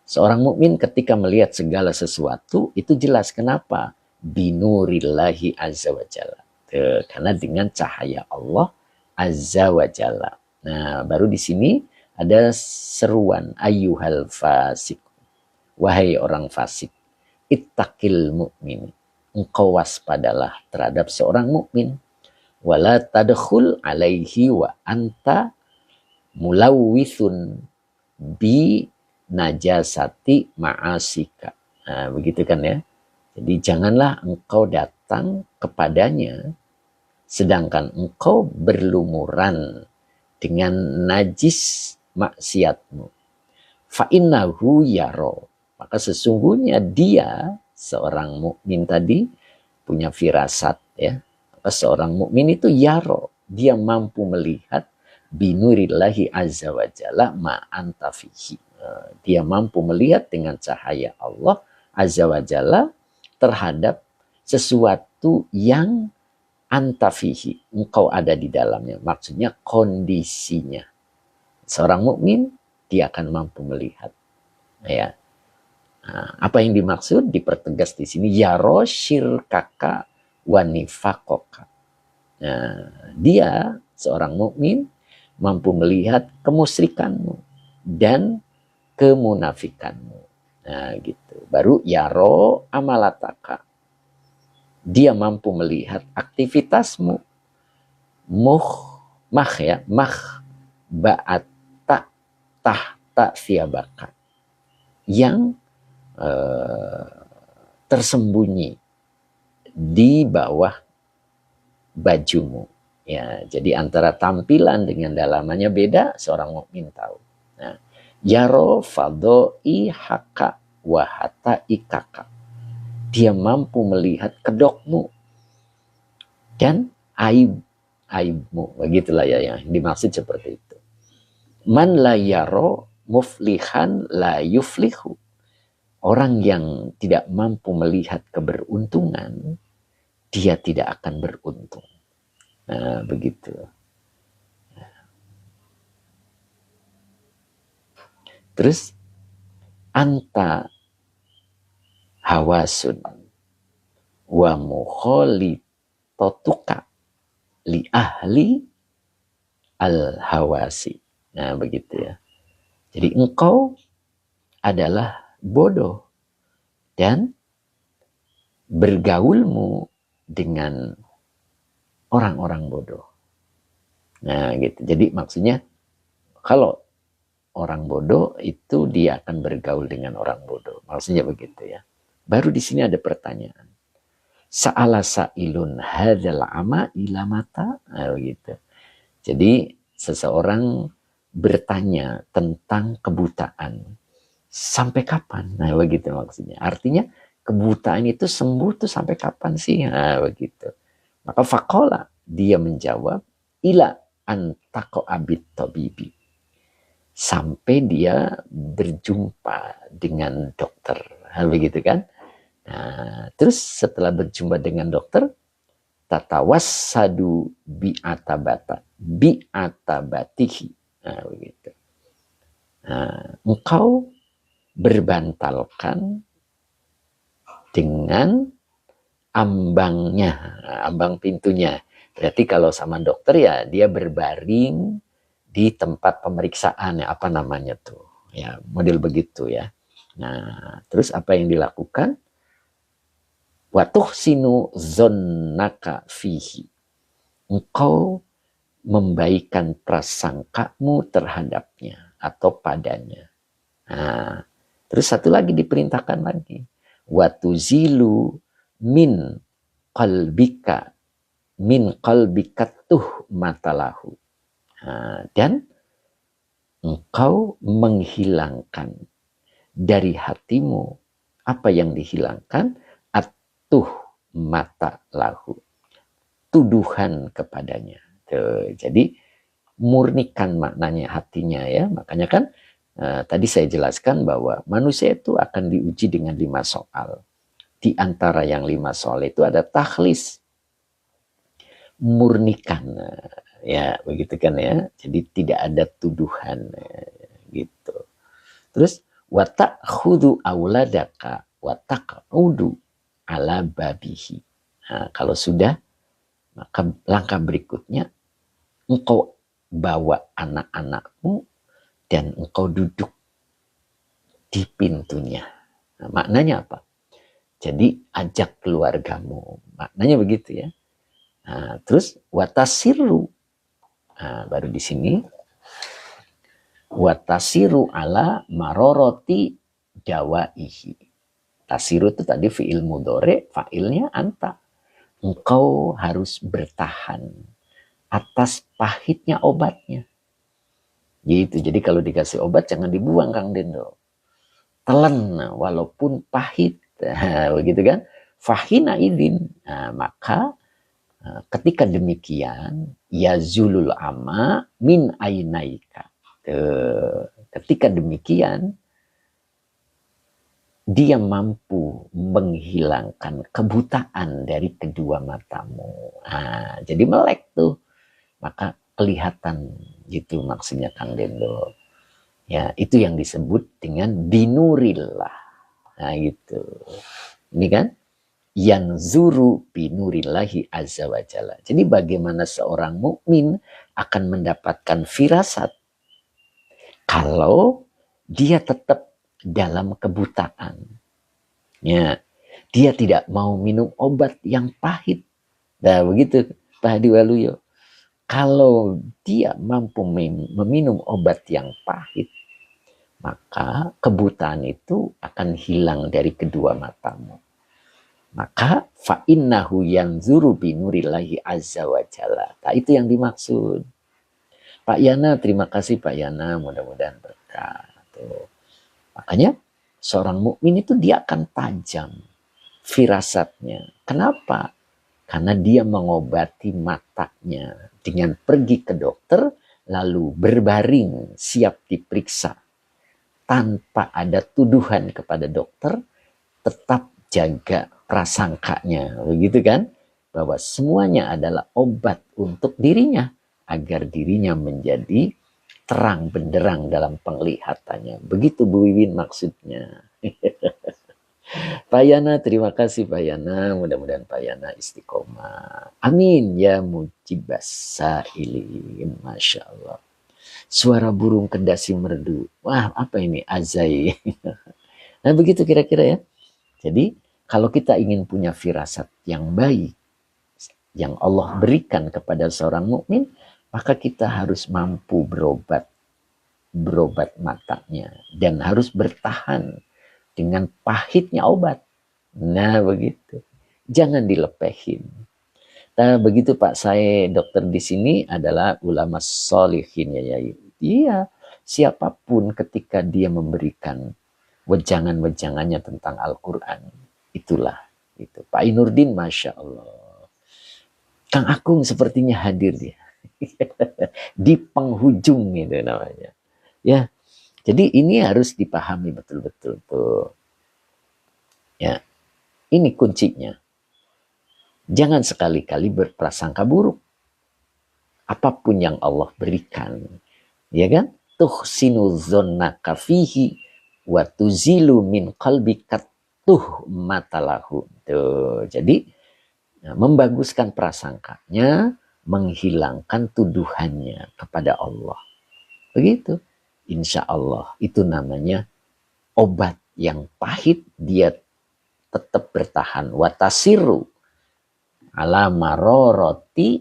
Seorang mukmin ketika melihat segala sesuatu itu jelas. Kenapa? Binurillahi azza wa jalla. Karena dengan cahaya Allah azza wa jalla. Nah, baru di sini ada seruan ayyuhal fasik. Wahai orang fasik, ittaqil mu'min. engkau waspadalah terhadap seorang mukmin. Wala tadkhul alaihi wa anta mulawwithun bi najasati ma'asika. Nah, begitu kan ya. Jadi janganlah engkau datang kepadanya sedangkan engkau berlumuran dengan najis maksiatmu. Fa innahu yaro. Maka sesungguhnya dia seorang mukmin tadi punya firasat ya. Maka seorang mukmin itu yaro, dia mampu melihat binurillahi azza wa jalla ma anta fihi. Dia mampu melihat dengan cahaya Allah azza wa jalla terhadap sesuatu yang anta fihi, engkau ada di dalamnya. Maksudnya kondisinya. Seorang mukmin dia akan mampu melihat. Ya. Nah, apa yang dimaksud dipertegas di sini yaro syirkaka wa nifakoka. Nah, dia seorang mukmin mampu melihat kemusyrikanmu dan kemunafikanmu. Nah, gitu. Baru yaro amalataka. Dia mampu melihat aktivitasmu. Ba'ata tahta siabaka. Yang tersembunyi di bawah bajumu. Ya, jadi antara tampilan dengan dalamannya beda, seorang mukmin tahu. Nah, yaro fadoi haka wahata ikaka. Dia mampu melihat kedokmu dan aibmu. Begitulah ya yang dimaksud seperti itu. Man la yaro muflihan la yuflihu. Orang yang tidak mampu melihat keberuntungan, dia tidak akan beruntung. Nah, begitu. Terus, anta hawasun wa mukhalitotuka li ahli al-hawasi. Nah, begitu ya. Jadi engkau adalah bodoh dan bergaulmu dengan orang-orang bodoh. Nah, gitu. Jadi maksudnya kalau orang bodoh itu dia akan bergaul dengan orang bodoh. Maksudnya begitu ya. Baru di sini ada pertanyaan. Sa'ala sa'ilun hadzal ama ila mata. Nah, begitu. Jadi seseorang bertanya tentang kebutaan. Sampai kapan? Nah, begitu maksudnya. Artinya kebutaan itu sembuh tuh sampai kapan sih? Nah, begitu. Maka fakola dia menjawab ila antako abid tabibi. Sampai dia berjumpa dengan dokter. Nah, begitu kan? Nah, terus setelah berjumpa dengan dokter, tatawassadu bi'atabatihi. Nah, begitu. Nah, engkau berbantalkan dengan ambangnya, ambang pintunya. Berarti kalau sama dokter ya dia berbaring di tempat pemeriksaan ya, apa namanya tuh ya, model begitu ya. Nah, terus apa yang dilakukan? Watuh sinu zonnaka fihi. Engkau membaikan prasangkamu terhadapnya atau padanya. Nah, terus satu lagi diperintahkan lagi. Watuzilu min qalbika tuh matalahu. Nah, dan engkau menghilangkan dari hatimu apa yang dihilangkan atuh mata lahu, tuduhan kepadanya. Tuh, jadi murnikan maknanya hatinya ya. Makanya kan tadi saya jelaskan bahwa manusia itu akan diuji dengan 5 soal. Di antara yang 5 soal itu ada takhlis. Murnikan. Ya, begitu kan ya. Jadi tidak ada tuduhan. Gitu. Terus, watakhudu auladaka watakudu ala babihi. Nah, kalau sudah, maka langkah berikutnya, engkau bawa anak-anakmu dan engkau duduk di pintunya. Nah, maknanya apa? Jadi ajak keluargamu. Maknanya begitu ya. Nah, terus watasiru. Nah, baru di sini watasiru ala maroroti dawaihi. Tasiru itu tadi fi'il mudhari, fa'ilnya anta. Engkau harus bertahan atas pahitnya obatnya. Gitu. Jadi kalau dikasih obat jangan dibuang Kang Dendo. Telan walaupun pahit. Nah, begitu kan? Fahina idin. Nah, maka ketika demikian ya zulul ama min ainaika. Ketika demikian dia mampu menghilangkan kebutaan dari kedua matamu. Nah, jadi melek tuh. Maka kelihatan gitu maksudnya Kang Dendo. Ya, itu yang disebut dengan binurillah. Nah, gitu. Ini kan yanzuru binurillahi azza wa jalla. Jadi bagaimana seorang mukmin akan mendapatkan firasat kalau dia tetap dalam kebutaan. Ya, dia tidak mau minum obat yang pahit. Nah, begitu Pak Hadi Waluyo. Kalau dia mampu meminum obat yang pahit, maka kebutaan itu akan hilang dari kedua matamu. Maka fa'innahu yanzuru binurillahi azza wa jalla. Nah, itu yang dimaksud. Pak Yana, terima kasih Pak Yana, mudah-mudahan berkah. Tuh. Makanya seorang mukmin itu dia akan tajam firasatnya. Kenapa? Karena dia mengobati matanya dengan pergi ke dokter, lalu berbaring siap diperiksa. Tanpa ada tuduhan kepada dokter, tetap jaga prasangkanya. Begitu kan? Bahwa semuanya adalah obat untuk dirinya. Agar dirinya menjadi terang benderang dalam penglihatannya. Begitu Bu Wiwin maksudnya. Pak Yana, terima kasih Pak Yana. Mudah-mudahan Pak Yana istiqomah. Amin ya mujibas sa'ilin. Masya Allah. Suara burung kedasi merdu. Wah, apa ini? Azai. Nah, begitu kira-kira ya. Jadi, kalau kita ingin punya firasat yang baik, yang Allah berikan kepada seorang mukmin, maka kita harus mampu berobat matanya. Dan harus bertahan dengan pahitnya obat. Nah, begitu. Jangan dilepehin. Nah, begitu Pak, saya dokter di sini adalah ulama solihin ya. Iya, siapapun ketika dia memberikan wejangan-wejangannya tentang Al-Quran, itulah itu. Pak Inurdin, Masya Allah. Kang Akung sepertinya hadir dia. Di penghujung itu namanya. Ya, jadi ini harus dipahami betul-betul tuh. Ya, ini kuncinya. Jangan sekali-kali berprasangka buruk. Apapun yang Allah berikan. Ya kan? Tuhsinu dzannaka fihi wa tuzilu min qalbika tuhmatalahu. Tuh. Jadi membaguskan prasangkanya, menghilangkan tuduhannya kepada Allah. Begitu. Insya Allah itu namanya obat yang pahit, dia tetap bertahan. Watasiru ala maroroti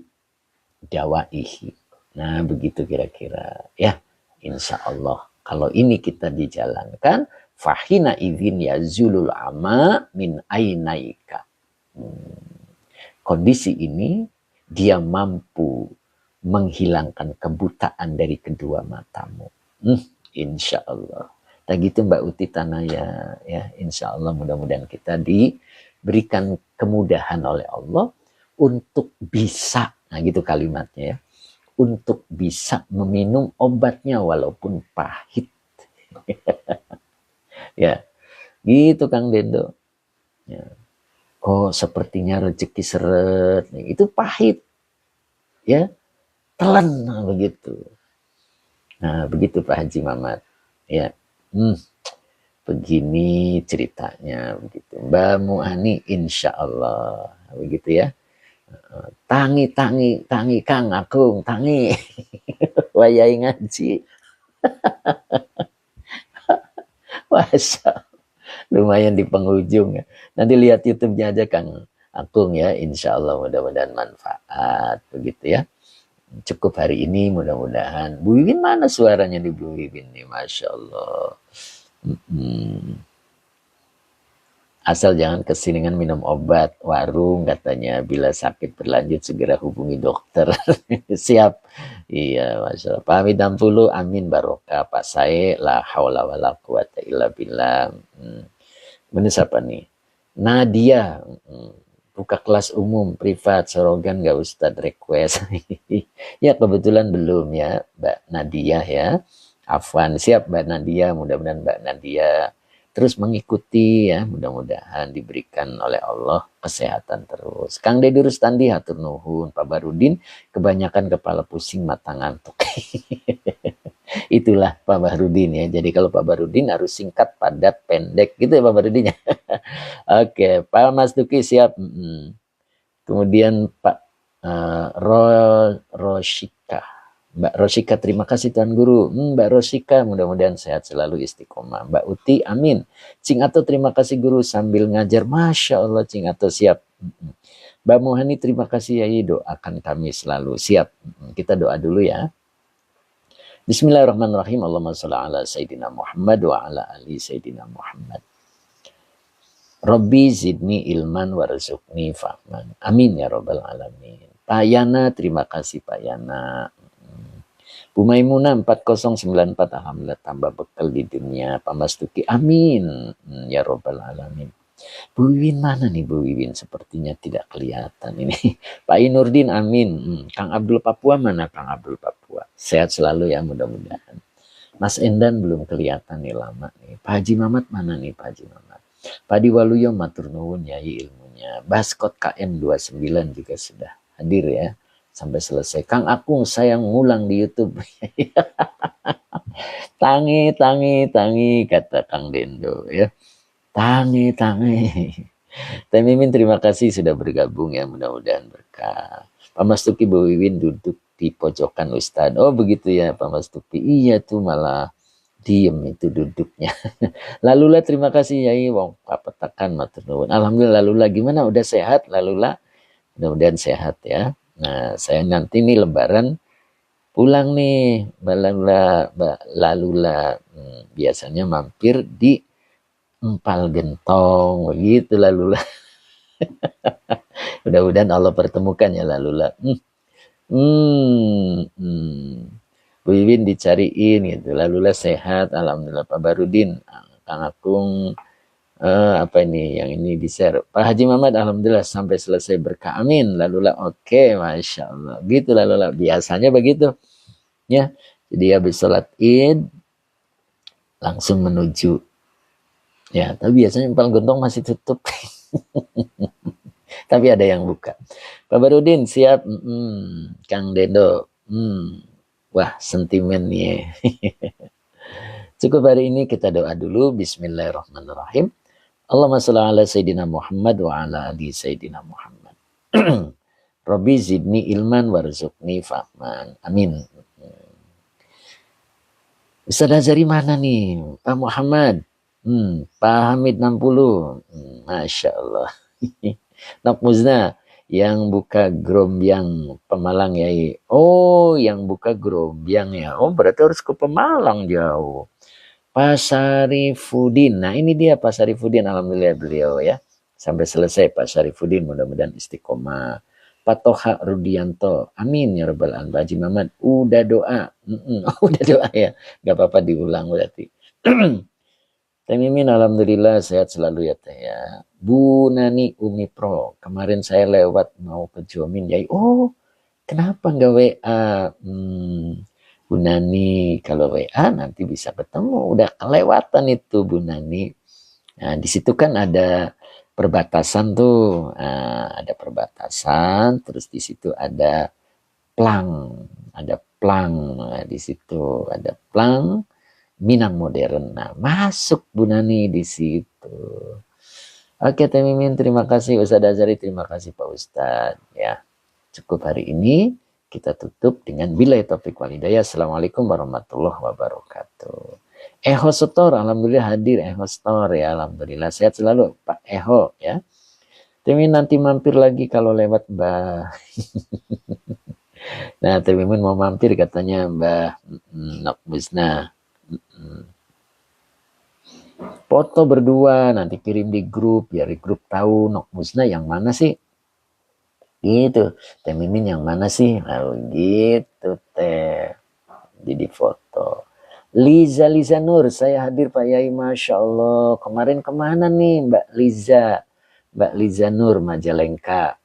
dawaihi. Nah, begitu kira-kira ya. Insya Allah kalau ini kita dijalankan, fahina idzin yazulul ama min ainaika. Kondisi ini dia mampu menghilangkan kebutaan dari kedua matamu. Insya Allah. Dan gitu Mbak Uti Tanaya, ya insya Allah mudah-mudahan kita diberikan kemudahan oleh Allah untuk bisa, nah gitu kalimatnya ya, untuk bisa meminum obatnya walaupun pahit. Ya, gitu Kang Dendo. Ya. Kok sepertinya rezeki seret, itu pahit. Ya, telan begitu. Nah, begitu Pak Haji Mamat. Ya. Begini ceritanya begitu. Mbak Muani insya Allah begitu ya. Tangi Kang Akung, tangi. Wayai ngaji. Masa. Lumayan di penghujung ya. Nanti lihat YouTube-nya aja Kang Akung ya, insya Allah mudah-mudahan manfaat begitu ya. Cukup hari ini mudah-mudahan. Bu Wiwin mana suaranya di Bu Wiwin nih, Masya Allah. Hmm. Asal jangan keseringan minum obat warung katanya, bila sakit berlanjut segera hubungi dokter. Siap. Iya, Masya Allah. Pamit 60, amin barokah. Pak Sae, la haula wa la quwata illa billah. Ini siapa nih? Nadia. Buka kelas umum, privat, sorogan gak Ustadz request. Ya kebetulan belum ya Mbak Nadia ya. Afwan, siap Mbak Nadia, mudah-mudahan Mbak Nadia terus mengikuti ya, mudah-mudahan diberikan oleh Allah kesehatan terus. Kang Deddy Rustandi hatur nuhun, Pak Barudin kebanyakan kepala pusing mata ngantuk. Itulah Pak Barudin ya. Jadi kalau Pak Barudin harus singkat, padat, pendek gitu ya Pak Barudin ya. Oke, Pak Mas Duki siap. Kemudian Pak Roshika. Mbak Rosika, terima kasih Tuan Guru. Mbak Rosika, mudah-mudahan sehat selalu istiqomah. Mbak Uti, amin. Cing Ato, terima kasih Guru sambil ngajar. Masya Allah, Cing Ato siap. Mbak Mohani, terima kasih Yai, doakan kami selalu siap. Kita doa dulu ya. Bismillahirrahmanirrahim. Allahumma sholli ala Sayyidina Muhammad wa ala ali Sayyidina Muhammad. Rabbi zidni ilman warzuqni fahman. Amin ya rabbal alamin. Pak Yana, terima kasih Pak Yana. Bu Maimunah 4094, alhamdulillah tambah bekal di dunia. Pak Mas Tuki, amin ya robbal alamin. Bu Wiwin mana nih Bu Wiwin? Sepertinya tidak kelihatan ini. Pak Inurdin, amin. Kang Abdul Papua mana Kang Abdul Papua? Sehat selalu ya mudah-mudahan. Mas Endan belum kelihatan nih lama nih. Pak Haji Mamat mana nih Pak Haji Mamat? Pak Diwaluyo matur nuwun yai ilmunya. Baskot KM 29 juga sudah hadir ya. Sampai selesai. Kang Akung saya ngulang di YouTube. Tangi, kata Kang Dendo ya. Tangi. Teh Mimin terima kasih sudah bergabung ya, mudah-mudahan berkah. Pak Mas Tuki, Bu Wiwin duduk di pojokan Ustadz. Oh begitu ya Pak Mas Tuki. Iya tuh malah diem itu duduknya. Lalulah terima kasih Yai wong petakan matur nuwun. Alhamdulillah Lalulah gimana, udah sehat Lalulah? Mudah-mudahan sehat ya. Nah, saya nanti nih lebaran pulang nih, Lalulah biasanya mampir di Empal Gentong, begitu Lalulah. Mudah-mudahan Allah pertemukan ya Lalulah. Bu Wiwin dicariin gitu, Lalulah sehat, alhamdulillah. Pak Barudin, Kang Akung, apa ini yang ini di share Pak Haji Muhammad, alhamdulillah sampai selesai berkah, amin. Lalulah oke, Masya Allah gitu. Lalulah biasanya begitu ya. Jadi habis sholat id langsung menuju ya, tapi biasanya Empal Gentong masih tutup. Tapi ada yang buka. Pak Barudin siap. Kang Dendo, wah sentimen nih. Cukup hari ini kita doa dulu. Bismillahirrahmanirrahim. Allahumma sholli ala Sayyidina Muhammad wa ala ali Sayyidina Muhammad. Rabbi zidni ilman warzuqni fahman. Amin. Ustaz Azari mana nih? Pak Muhammad. Pak Hamid 60. Masya Allah. Nok Muzna yang buka Grombyang Pemalang ya. Oh, yang buka Grombyang ya. Oh, berarti harus ke Pemalang jauh. Pak Sarifudin, nah ini dia Pak Sarifudin, alhamdulillah beliau ya sampai selesai Pak Sarifudin, mudah-mudahan istiqomah. Pak Toha Rudianto, amin ya rabbal alamin. Haji Mamat udah doa, udah doa ya, nggak apa-apa diulang berarti. Teh Mimin alhamdulillah sehat selalu ya Teh ya. Bu Nani Umi Pro, kemarin saya lewat mau ke Jomin ya. Oh kenapa nggak WA? Bu Nani, kalau WA nanti bisa ketemu. Udah kelewatan itu Bu Nani. Nah, di situ kan ada perbatasan tuh. Nah, ada perbatasan, terus di situ ada plang. Ada plang. Nah, di situ ada plang Minang Modern. Nah, masuk Bu Nani di situ. Oke, Teh Mimin, terima kasih. Ustadz Azari, terima kasih Pak Ustadz. Ya, cukup hari ini. Kita tutup dengan billahi taufiq wal hidayah. Assalamualaikum warahmatullahi wabarakatuh. Eho Store, alhamdulillah hadir Eho Store ya, alhamdulillah sehat selalu Pak Eho ya. Tapi nanti mampir lagi kalau lewat Mbah. Nah, Teh Mimin mau mampir katanya Mbah Nok Musna. Foto berdua nanti kirim di grup, biar di grup tahu Nok Musna yang mana sih. Gitu. Teh Mimin yang mana sih? Lalu gitu Teh. Jadi foto. Liza Nur, saya hadir Pak Yai, Masya Allah. Kemarin kemana nih Mbak Liza? Mbak Liza Nur, Majalengka.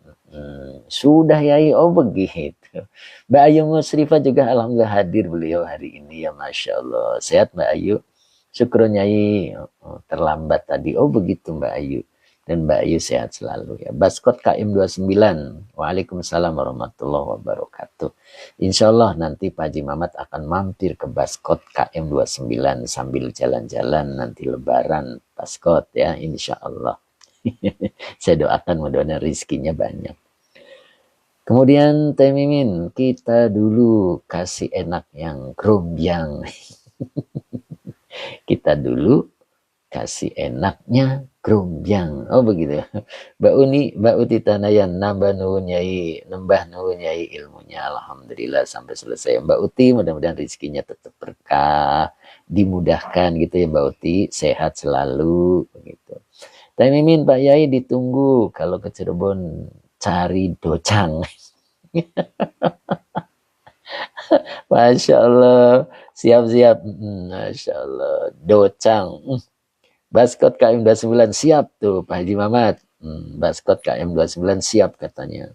Sudah Yai, oh begitu. Mbak Ayu Musrifah juga alhamdulillah hadir beliau hari ini ya, Masya Allah. Sehat Mbak Ayu? Syukur Nyai, terlambat tadi. Oh begitu Mbak Ayu. Dan Mbak Ayu sehat selalu ya. Baskot KM 29. Waalaikumsalam warahmatullahi wabarakatuh. Insya Allah nanti Pak Haji Mamat akan mampir ke Baskot KM 29 sambil jalan-jalan nanti lebaran Baskot ya, insya Allah. Saya doakan mudah-mudahan rizkinya banyak. Kemudian Teh Mimin, kita dulu kasih enak yang grombyang. Kita dulu kasih enaknya grombyang. Oh begitu. Mbak Uti Tanayan nambah nuhun nyai, nambah nuhun nyai ilmunya, alhamdulillah sampai selesai. Mbak Uti mudah-mudahan rezekinya tetap berkah, dimudahkan gitu ya Mbak Uti, sehat selalu begitu. Teh Mimin Pak Yai ditunggu kalau ke Cirebon cari docang. Masya Allah, siap-siap. Masya Allah, docang. Baskot KM 29 siap tuh Pak Haji Mamat. Baskot KM 29 siap katanya.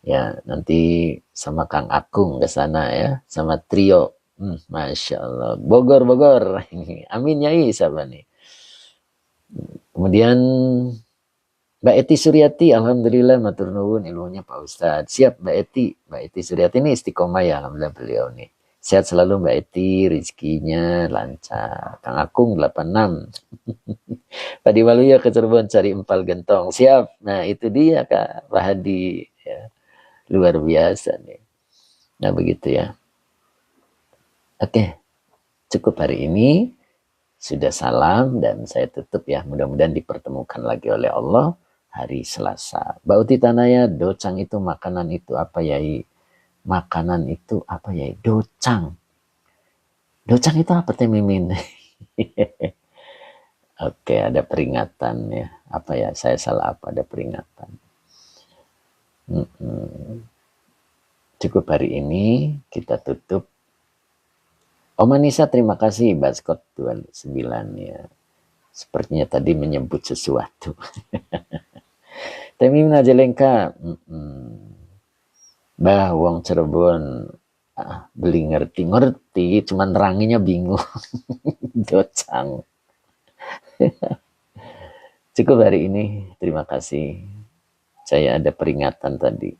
Ya, nanti sama Kang Akung ke sana ya, sama trio. Masya Allah. Bogor. Amin Yai siapa nih. Kemudian Mbak Eti Suryati, alhamdulillah matur nuwun ilmunya Pak Ustadz. Siap Mbak Eti Suryati ini istiqomah ya, alhamdulillah beliau nih. Sehat selalu Mbak Eti, rezekinya lancar. Kang Akung 86. Pak Diwaluya ke Cirebon cari empal gentong. Siap. Nah itu dia Kak Pak Hadi. Ya. Luar biasa nih. Nah begitu ya. Oke. Cukup hari ini. Sudah salam dan saya tutup ya. Mudah-mudahan dipertemukan lagi oleh Allah hari Selasa. Mbak Uti Tanaya, docang itu makanan itu apa Yai? Makanan itu apa Yai? Docang. Docang itu apa Teh Mimin? Oke, ada peringatan ya. Apa ya? Saya salah apa? Ada peringatan. Cukup hari ini kita tutup. Om Anissa terima kasih Baskot 29 ya. Sepertinya tadi menyebut sesuatu. Temi Majalengka. Bah wong Cirebon beli ngerti, cuman ranginya bingung. Docang. Cukup hari ini, terima kasih. Saya ada peringatan tadi.